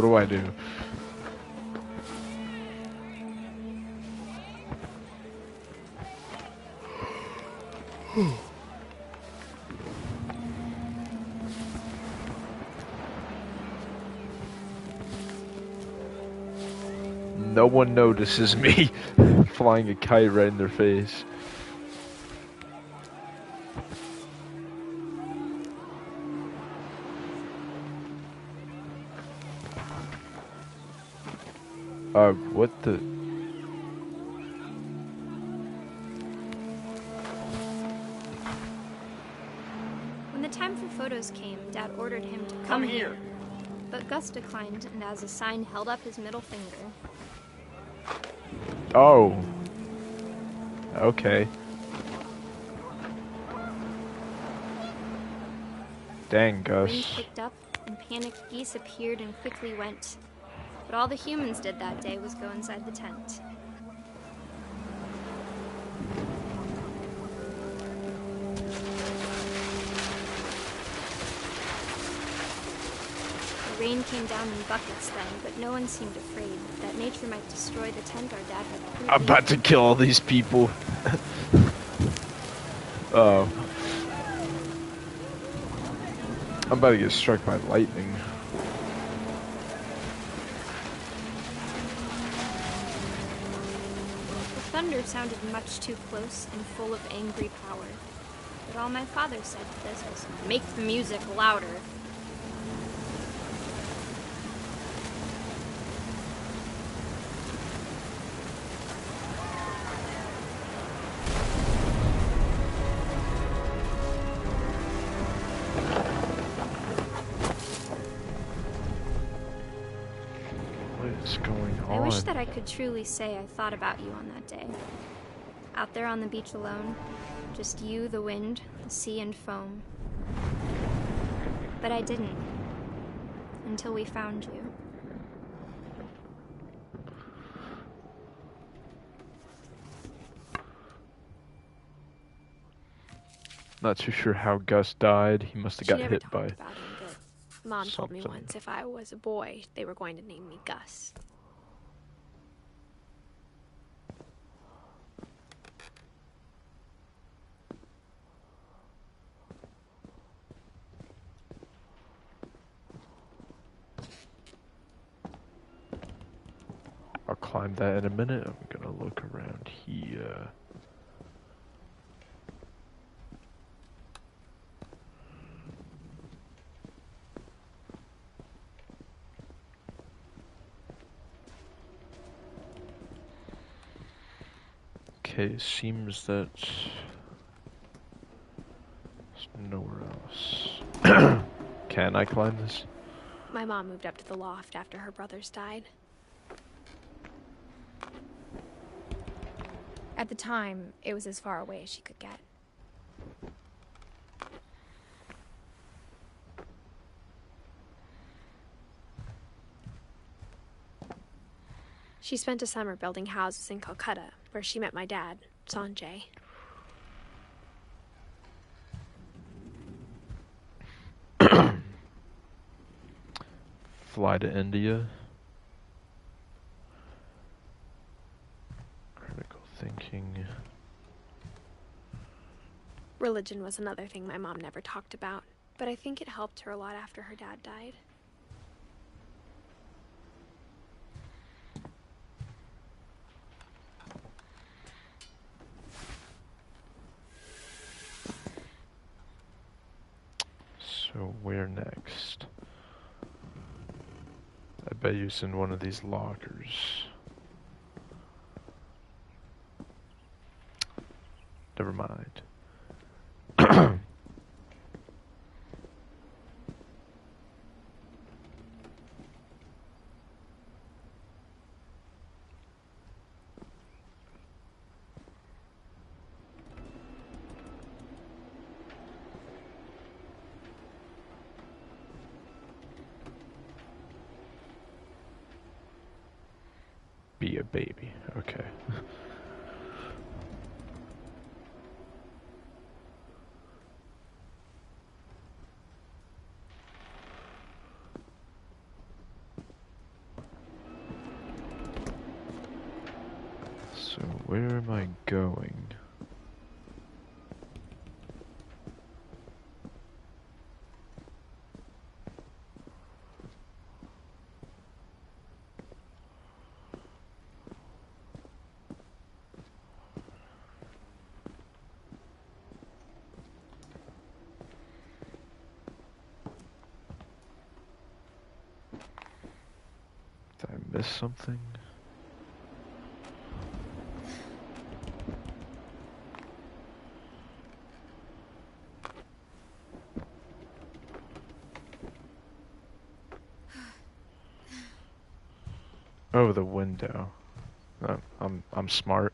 do I do? No one notices me flying a kite right in their face. What the? When the time for photos came, Dad ordered him to come here. But Gus declined, and as a sign held up his middle finger. Oh. Okay. Dang, Wind Gus. picked up, and panicked geese appeared and quickly went. But all the humans did that day was go inside the tent. The rain came down in buckets then, but no one seemed afraid that nature might destroy the tent our dad had crudely I'm about to kill all these people. Oh. I'm about to get struck by lightning. The thunder sounded much too close and full of angry power. But all my father said to this was, "Make the music louder." What is going on? I wish that I could truly say I thought about you on that day. Out there on the beach alone, just you, the wind, the sea, and foam. But I didn't. Until we found you. Not too sure how Gus died. He must have got hit by About him, but Mom told me something. once if I was a boy, they were going to name me Gus. I'll climb that in a minute. I'm gonna look around here. Okay, it seems that there's nowhere else. Can I climb this? My mom moved up to the loft after her brothers died. At the time, it was as far away as she could get. She spent a summer building houses in Calcutta, where she met my dad, Sanjay. Fly to India. Critical thinking. Religion was another thing my mom never talked about, but I think it helped her a lot after her dad died. So where next? I bet you it's in one of these lockers. Never mind. Be a baby. Okay. So where am I going? Did I miss something? Oh, the window. I'm smart.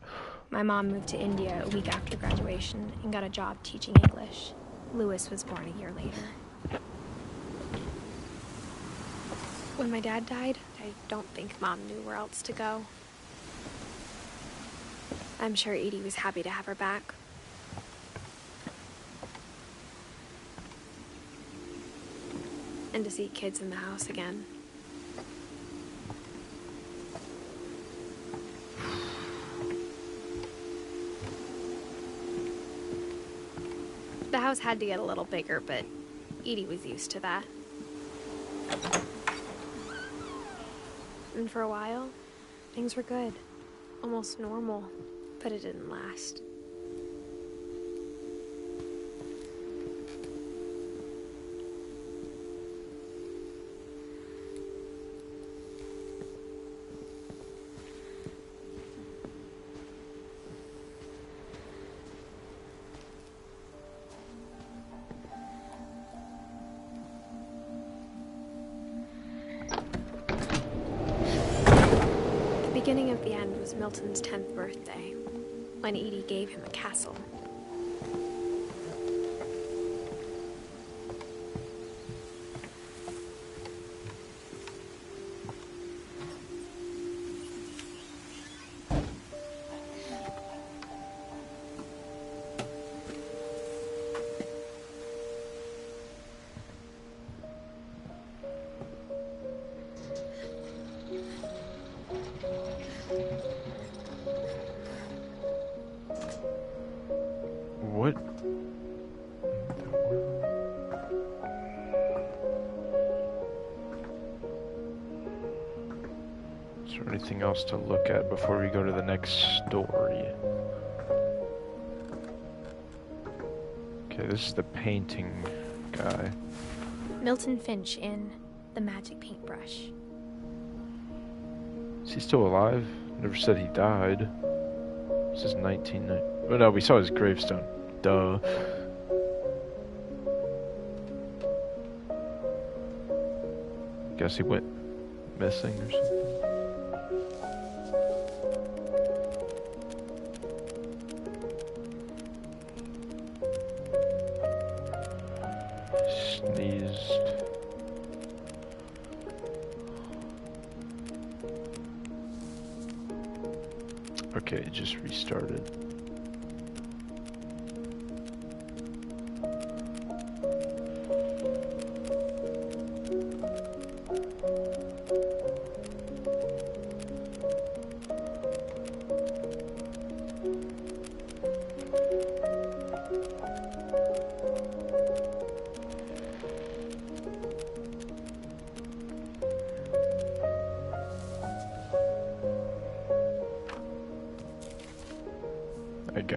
My mom moved to India a week after graduation and got a job teaching English. Louis was born a year later. When my dad died, I don't think Mom knew where else to go. I'm sure Edie was happy to have her back. And to see kids in the house again. The house had to get a little bigger, but Edie was used to that. And for a while, things were good. Almost normal, but it didn't last. The beginning of the end was Milton's 10th birthday, when Edie gave him a castle. What? Is there anything else to look at before we go to the next story? Okay, this is the painting guy. Milton Finch in The Magic Paintbrush. Is he still alive? Never said he died. This is 1990. Oh no, we saw his gravestone. Duh. Guess he went missing or something. Sneezed. Okay, it just restarted.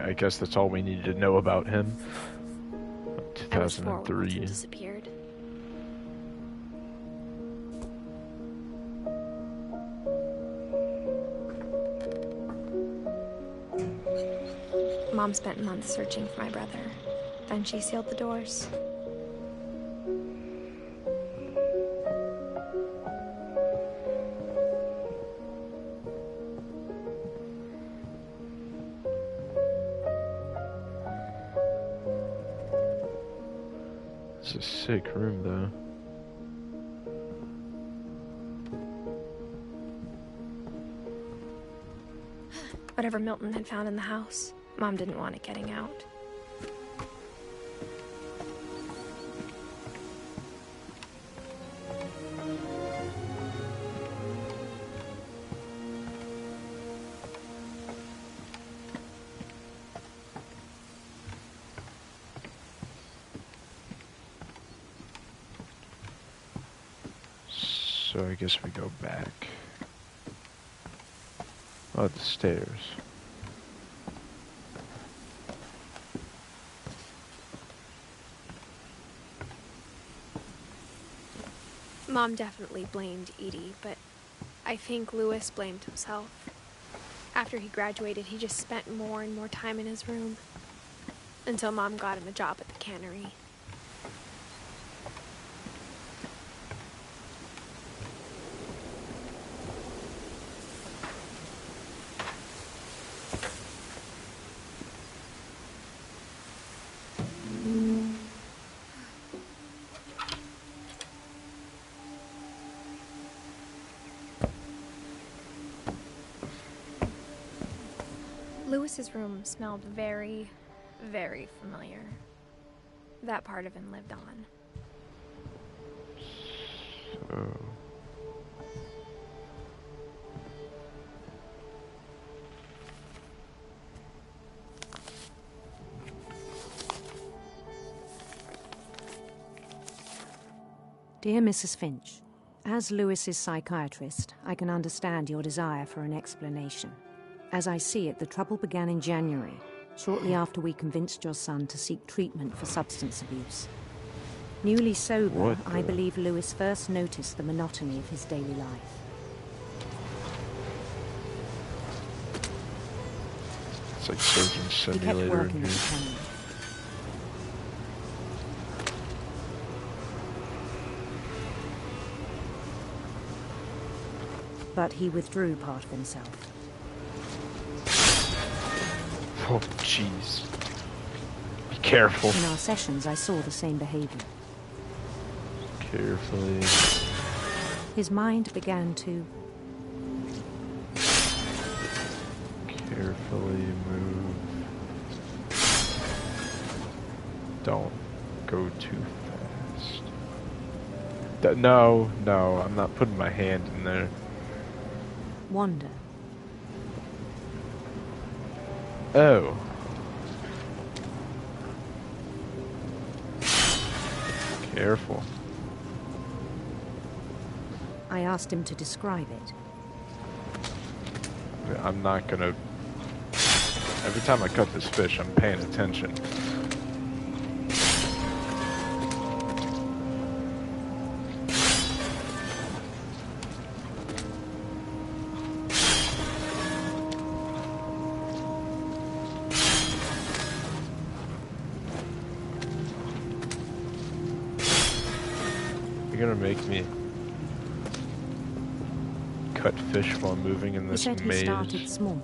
I guess that's all we needed to know about him. 2003. Disappeared. Mom spent months searching for my brother. Then she sealed the doors. It's a sick room, though. Whatever Milton had found in the house, Mom didn't want it getting out. So I guess we go back. Oh, the stairs. Mom definitely blamed Edie, but I think Louis blamed himself. After he graduated, he just spent more and more time in his room. Until Mom got him a job at the cannery. Louis's room smelled very, very familiar. That part of him lived on. So... Dear Mrs. Finch, as Lewis's psychiatrist, I can understand your desire for an explanation. As I see it, the trouble began in January, shortly after we convinced your son to seek treatment for substance abuse. Newly sober, I believe Lewis first noticed the monotony of his daily life. It's like Surgeon Simulator He kept working in at here. the cannery. But he withdrew part of himself. Oh, jeez. Be careful. In our sessions, I saw the same behavior. Carefully. His mind began to Carefully move. Don't go too fast. No, I'm not putting my hand in there. wander. Oh. Careful. I asked him to describe it. I'm not gonna... Every time I cut this fish, I'm paying attention. You're gonna make me cut fish while moving in He this said maze. he started small.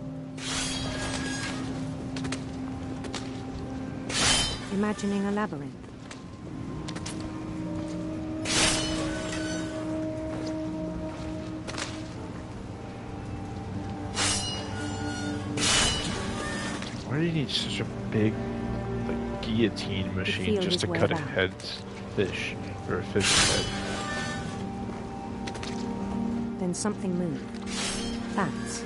Imagining a labyrinth. Why do you need such a big, like, guillotine machine feel just his to way cut a back. head's fish, or a fish's head? Then something moved. Bats.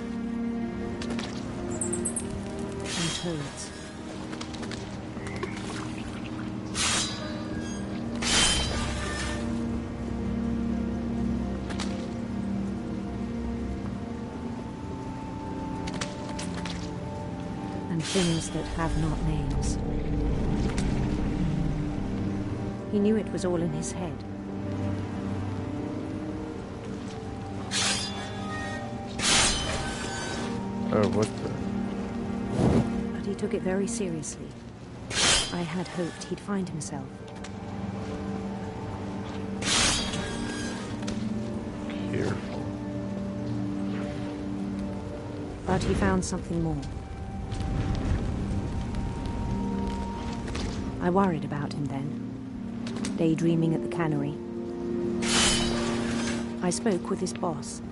And toads. And things that have not names. He knew it was all in his head. Oh, what the? But he took it very seriously. I had hoped he'd find himself. Careful. But he found something more. I worried about him then, daydreaming at the cannery. I spoke with his boss.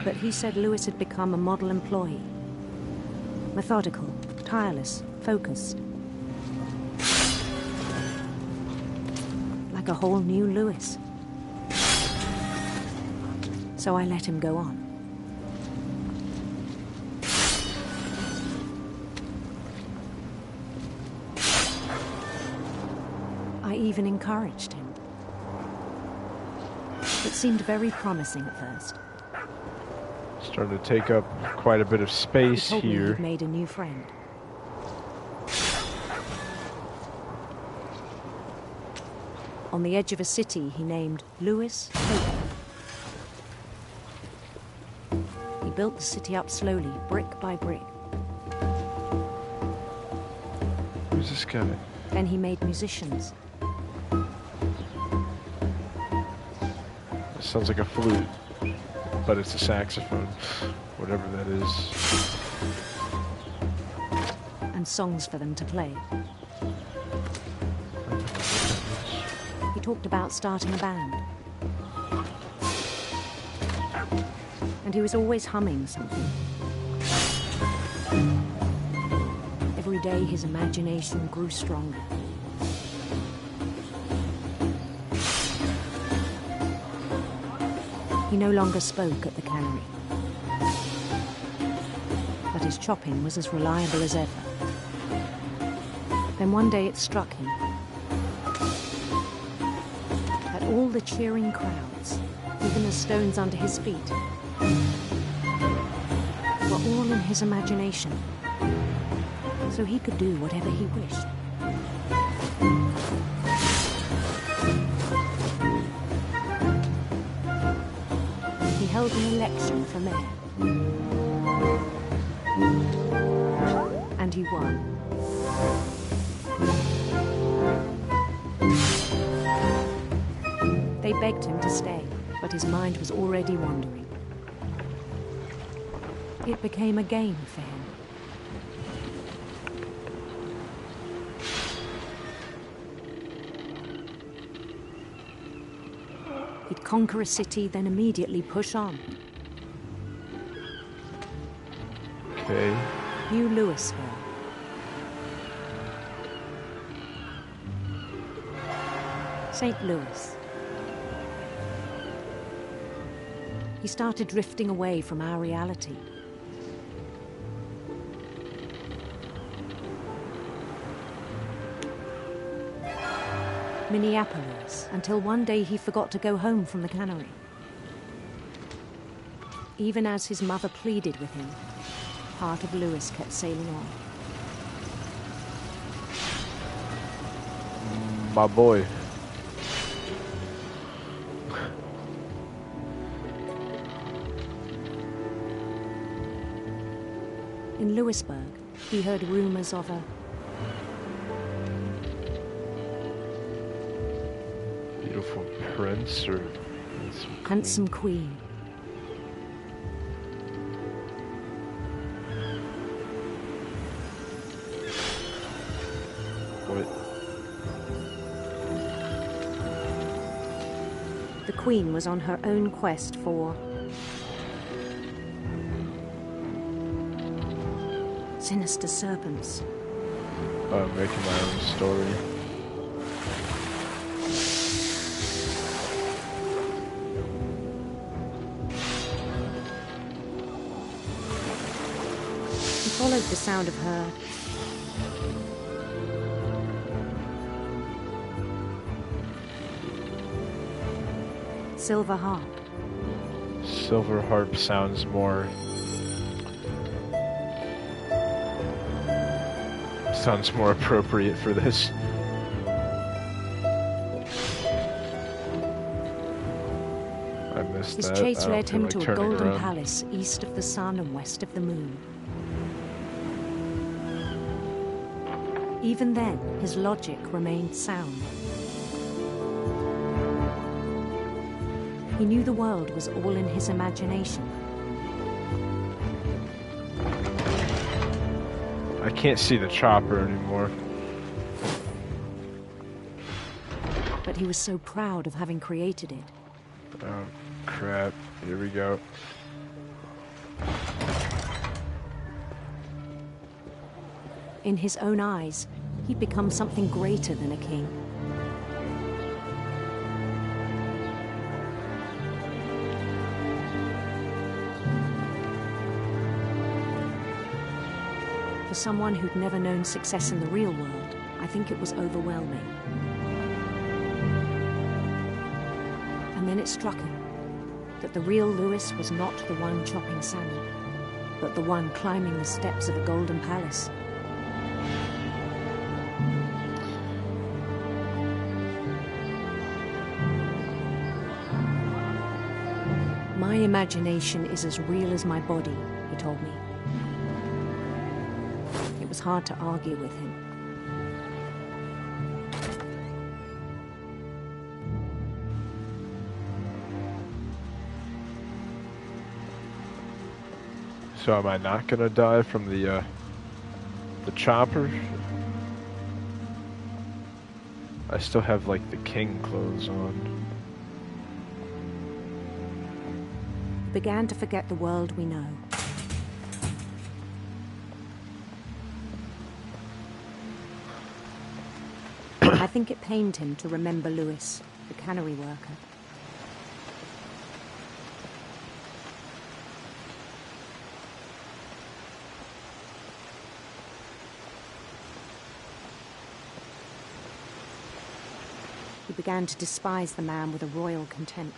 But he said Lewis had become a model employee. Methodical, tireless, focused. Like a whole new Lewis. So I let him go on. I even encouraged him. It seemed very promising at first. Starting to take up quite a bit of space He told me here. he'd made a new friend. On the edge of a city he named Lewis Hope. He built the city up slowly, brick by brick. Who's this guy? Then he made musicians. This sounds like a flute, but it's a saxophone, whatever that is. And songs for them to play. He talked about starting a band. And he was always humming something. Every day his imagination grew stronger. He no longer spoke at the cannery. But his chopping was as reliable as ever. Then one day it struck him. But all the cheering crowds, even the stones under his feet, were all in his imagination, so he could do whatever he wished. He held an election for mayor, and he won. They begged him to stay, but his mind was already wandering. It became a game for him. He'd conquer a city, then immediately push on. Okay. New Louisville. St. Louis. He started drifting away from our reality. Minneapolis, until one day he forgot to go home from the cannery. Even as his mother pleaded with him, part of Louis kept sailing on. My boy. In Louisburg, he heard rumors of a beautiful prince or handsome queen. What? The queen was on her own quest for sinister serpents. I'm making my own story. He followed the sound of her silver harp. Silver harp sounds more appropriate for this. I missed His that. chase I don't led feel him like to a turning golden around. palace east of the sun and west of the moon. Even then, his logic remained sound. He knew the world was all in his imagination. I can't see the chopper anymore. But he was so proud of having created it. Oh, crap. Here we go. In his own eyes, he'd become something greater than a king. For someone who'd never known success in the real world, I think it was overwhelming. And then it struck him that the real Louis was not the one chopping salmon, but the one climbing the steps of a golden palace. My imagination is as real as my body, he told me. It was hard to argue with him. So am I not gonna die from the chopper? I still have like the king clothes on. He began to forget the world we know. I think it pained him to remember Louis, the cannery worker. He he began to despise the man with a royal contempt.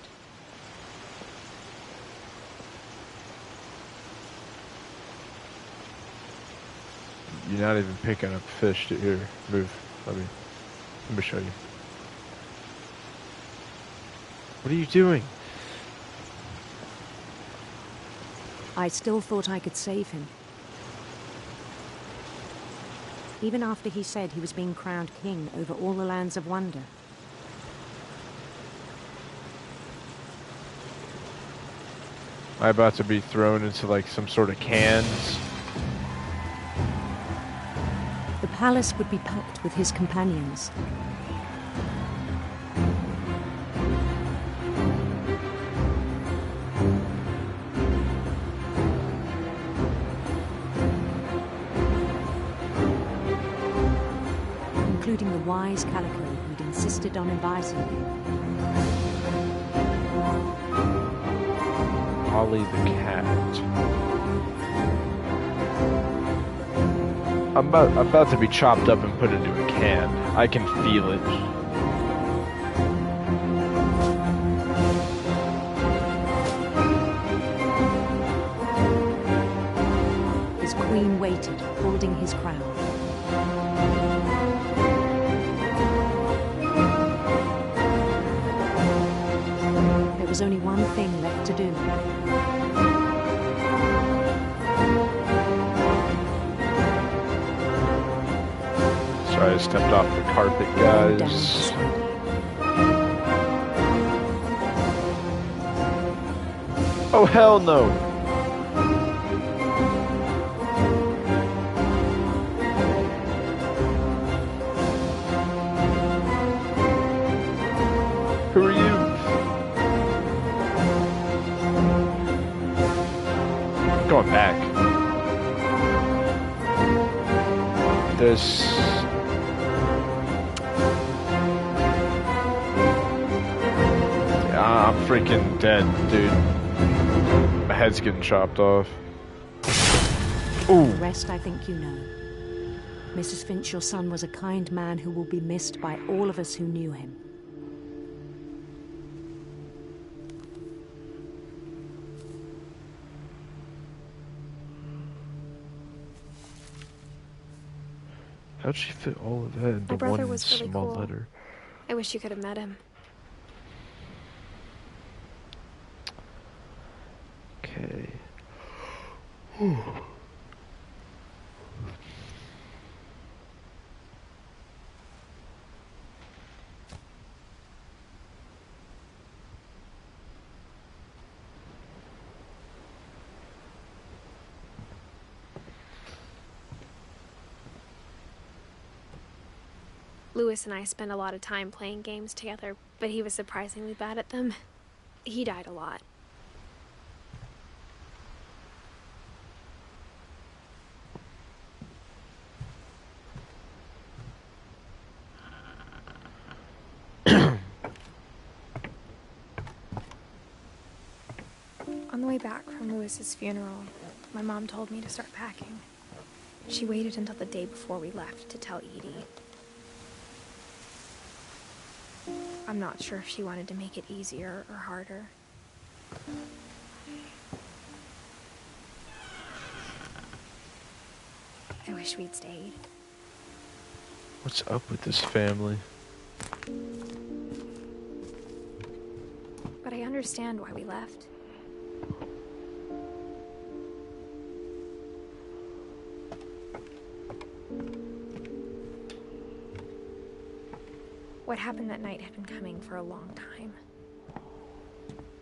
You're not even picking up fish. Here, move. Let me show you. What are you doing? I still thought I could save him. Even after he said he was being crowned king over all the lands of wonder. Am I about to be thrown into like some sort of cans? The palace would be packed with his companions. Including the wise Calico who'd insisted on inviting me. Ollie the cat. I'm about to be chopped up and put into a can. I can feel it. His queen waited, holding his crown. There was only one thing left to do. Sorry, I stepped off the carpet, guys. Oh, hell no! Who are you? I'm going back. This... I'm freaking dead, dude. My head's getting chopped off. Ooh. The rest I think you know. Mrs. Finch, your son was a kind man who will be missed by all of us who knew him. How'd she fit all of that into My brother one was really small cool. letter? I wish you could have met him. Okay. Lewis and I spent a lot of time playing games together, but he was surprisingly bad at them. He died a lot. On the way back from Lewis's funeral, my mom told me to start packing. She waited until the day before we left to tell Edie. I'm not sure if she wanted to make it easier or harder. I wish we'd stayed. What's up with this family? But I understand why we left. What happened that night had been coming for a long time.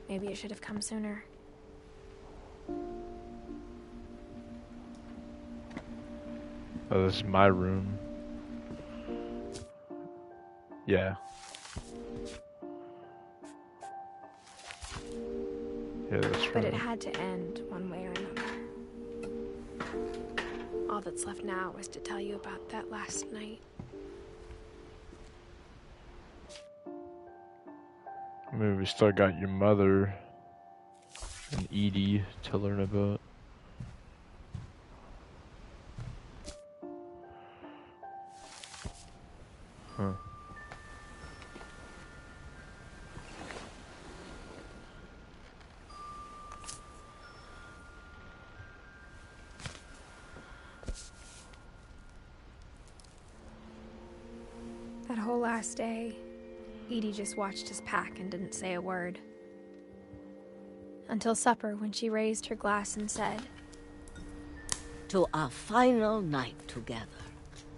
Maybe it should have come sooner. Oh, this is my room. Yeah. Yeah, that's right. But it had to end one way or another. All that's left now was to tell you about that last night. I mean, we still got your mother and Edie to learn about. Huh. That whole last day, Edie just watched us pack and didn't say a word. Until supper, when she raised her glass and said, "To our final night together,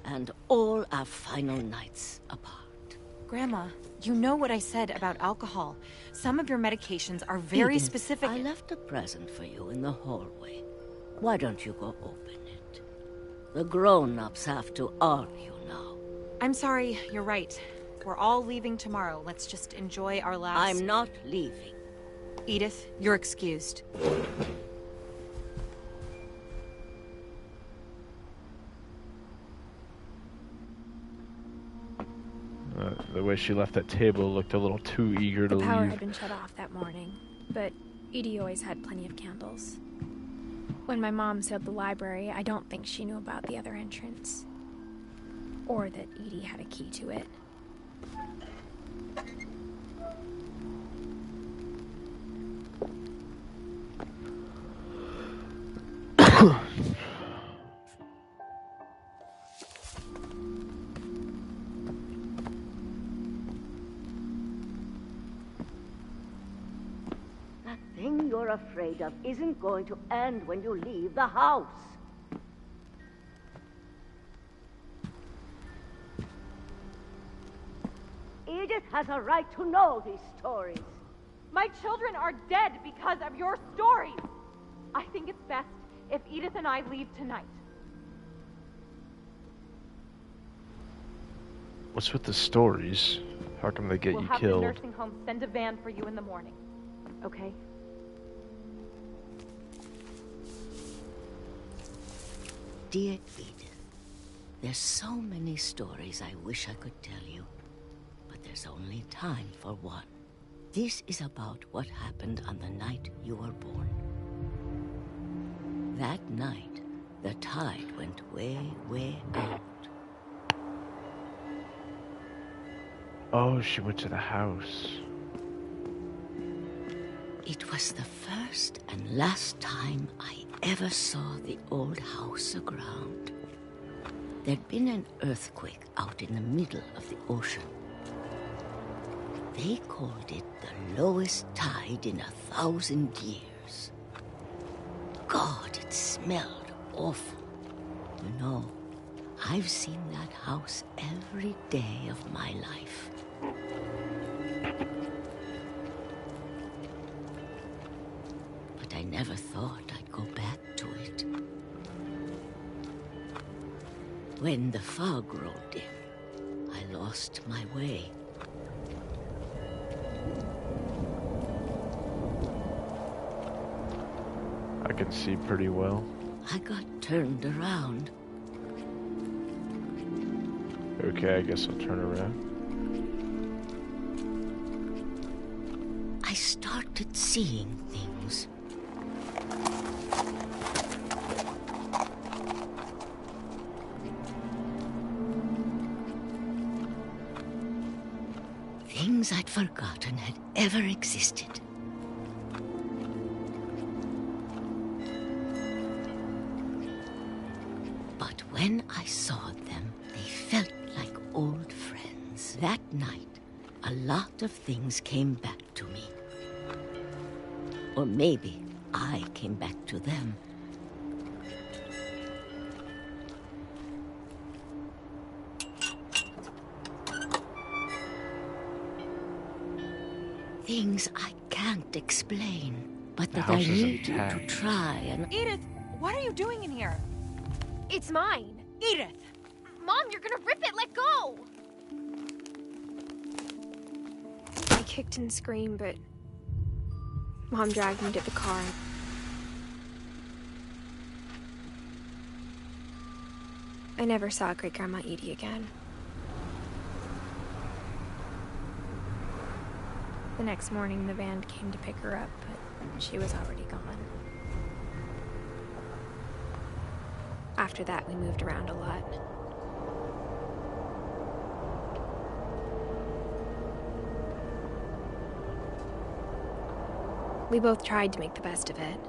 and all our final nights apart." Grandma, you know what I said about alcohol. Some of your medications are very Edith, specific. I left a present for you in the hallway. Why don't you go open it? The grown-ups have to argue now. I'm sorry, you're right. We're all leaving tomorrow. Let's just enjoy our last... I'm not leaving. Edith, you're excused. The way she left that table looked a little too eager to the power leave. had been shut off that morning, but Edie always had plenty of candles. When my mom sealed the library, I don't think she knew about the other entrance. Or that Edie had a key to it. That thing you're afraid of isn't going to end when you leave the house. Edith has a right to know these stories. My children are dead because of your stories. I think it's best if Edith and I leave tonight. What's with the stories? How come they get We'll you have killed? the nursing home send a van for you in the morning. Okay? Dear Edith, there's so many stories I wish I could tell you, but there's only time for one. This is about what happened on the night you were born. That night, the tide went way, way out. Oh, she went to the house. It was the first and last time I ever saw the old house aground. There'd been an earthquake out in the middle of the ocean. They called it the lowest tide in 1,000 years. God, it smelled awful. You know, I've seen that house every day of my life. But I never thought I'd go back to it. When the fog rolled in, I lost my way. I can see pretty well. I got turned around. Okay, I guess I'll turn around. I started seeing things. Things I'd forgotten had ever existed. But when I saw them, they felt like old friends. That night, a lot of things came back to me. Or maybe I came back to them. Things I can't explain, but that I need to try and... Edith, what are you doing in here? It's mine. Edith! Mom, you're gonna rip it! Let go! I kicked and screamed, but Mom dragged me to the car. I never saw Great-Grandma Edie again. The next morning, the van came to pick her up, but she was already gone. After that, we moved around a lot. We both tried to make the best of it.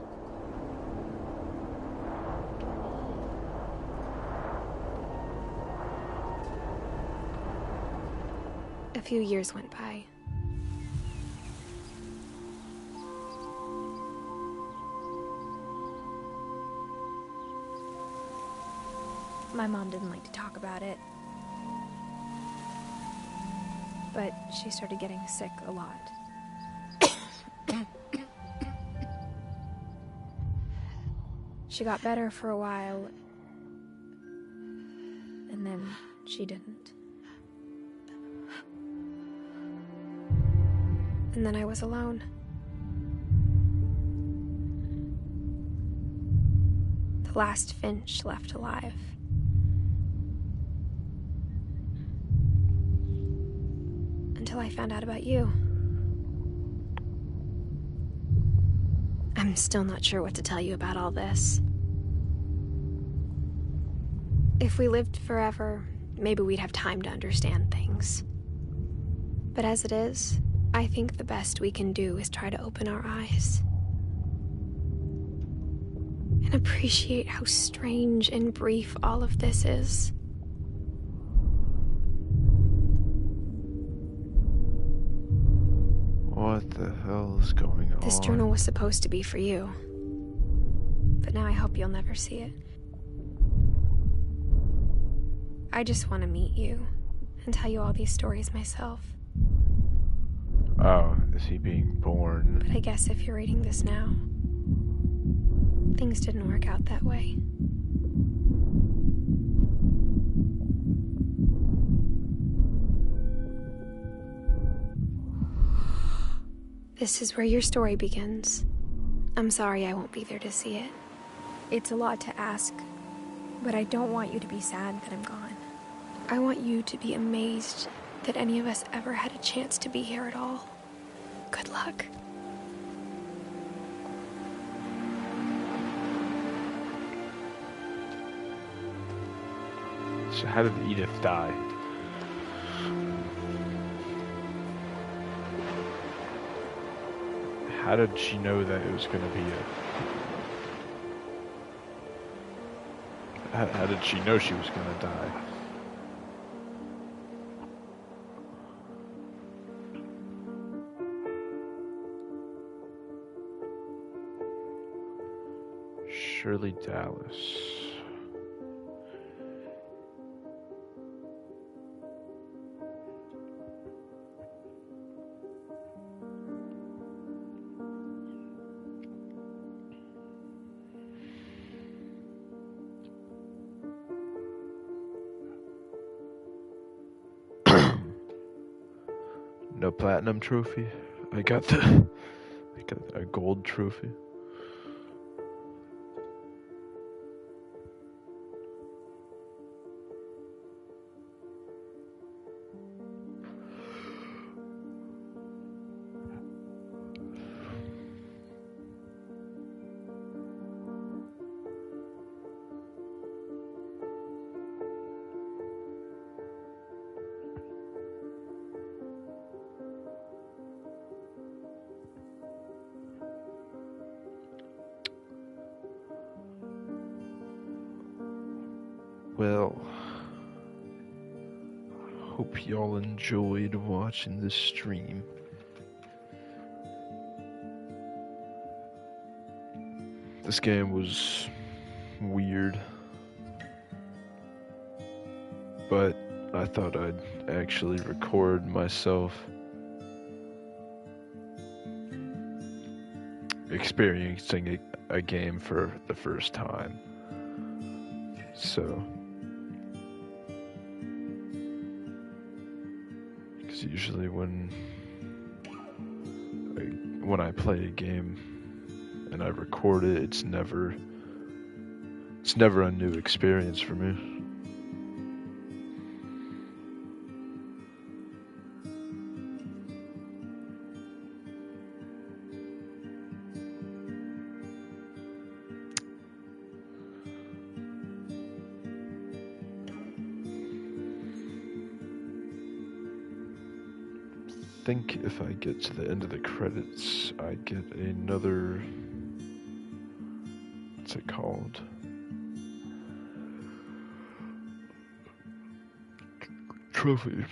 few years went by. My mom didn't like to talk about it, but she started getting sick a lot. She got better for a while, and then she didn't. And then I was alone. The last Finch left alive. Until I found out about you. I'm still not sure what to tell you about all this. If we lived forever, maybe we'd have time to understand things. But as it is, I think the best we can do is try to open our eyes. And appreciate how strange and brief all of this is. What the hell is going on? This journal was supposed to be for you. But now I hope you'll never see it. I just want to meet you and tell you all these stories myself. Oh, is he being born? But I guess if you're reading this now, things didn't work out that way. This is where your story begins. I'm sorry I won't be there to see it. It's a lot to ask, but I don't want you to be sad that I'm gone. I want you to be amazed that any of us ever had a chance to be here at all. Good luck. So how did Edith die? How did she know that it was going to be How did she know she was going to die? Shirley Dallas. No platinum trophy. I got a gold trophy. Well, hope y'all enjoyed watching this stream. This game was weird, but I thought I'd actually record myself experiencing a game for the first time. So, because usually when I play a game and I record it, it's never a new experience for me. I think if I get to the end of the credits, I get another, what's it called? Trophy.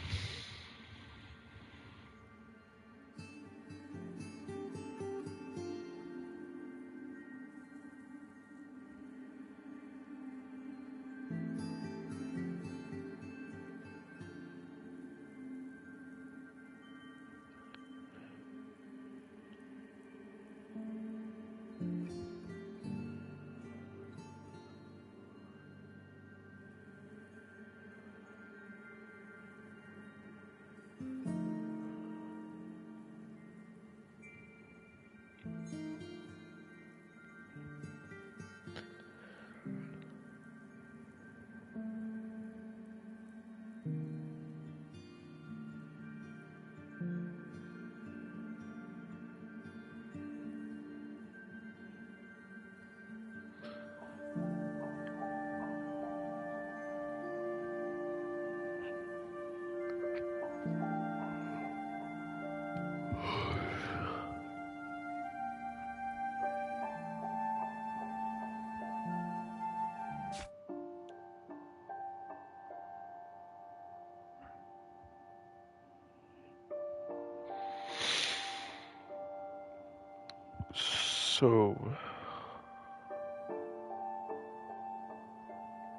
So,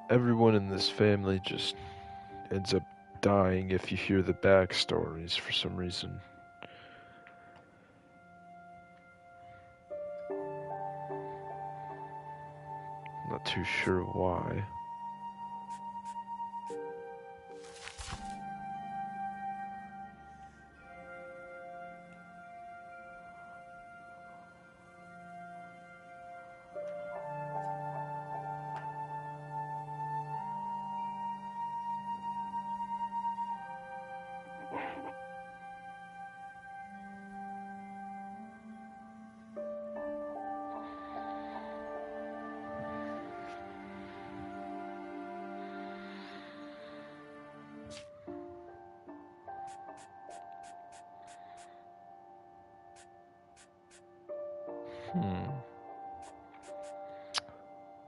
everyone in this family just ends up dying if you hear the backstories for some reason. Not too sure why.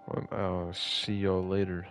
Well, I'll see y'all later.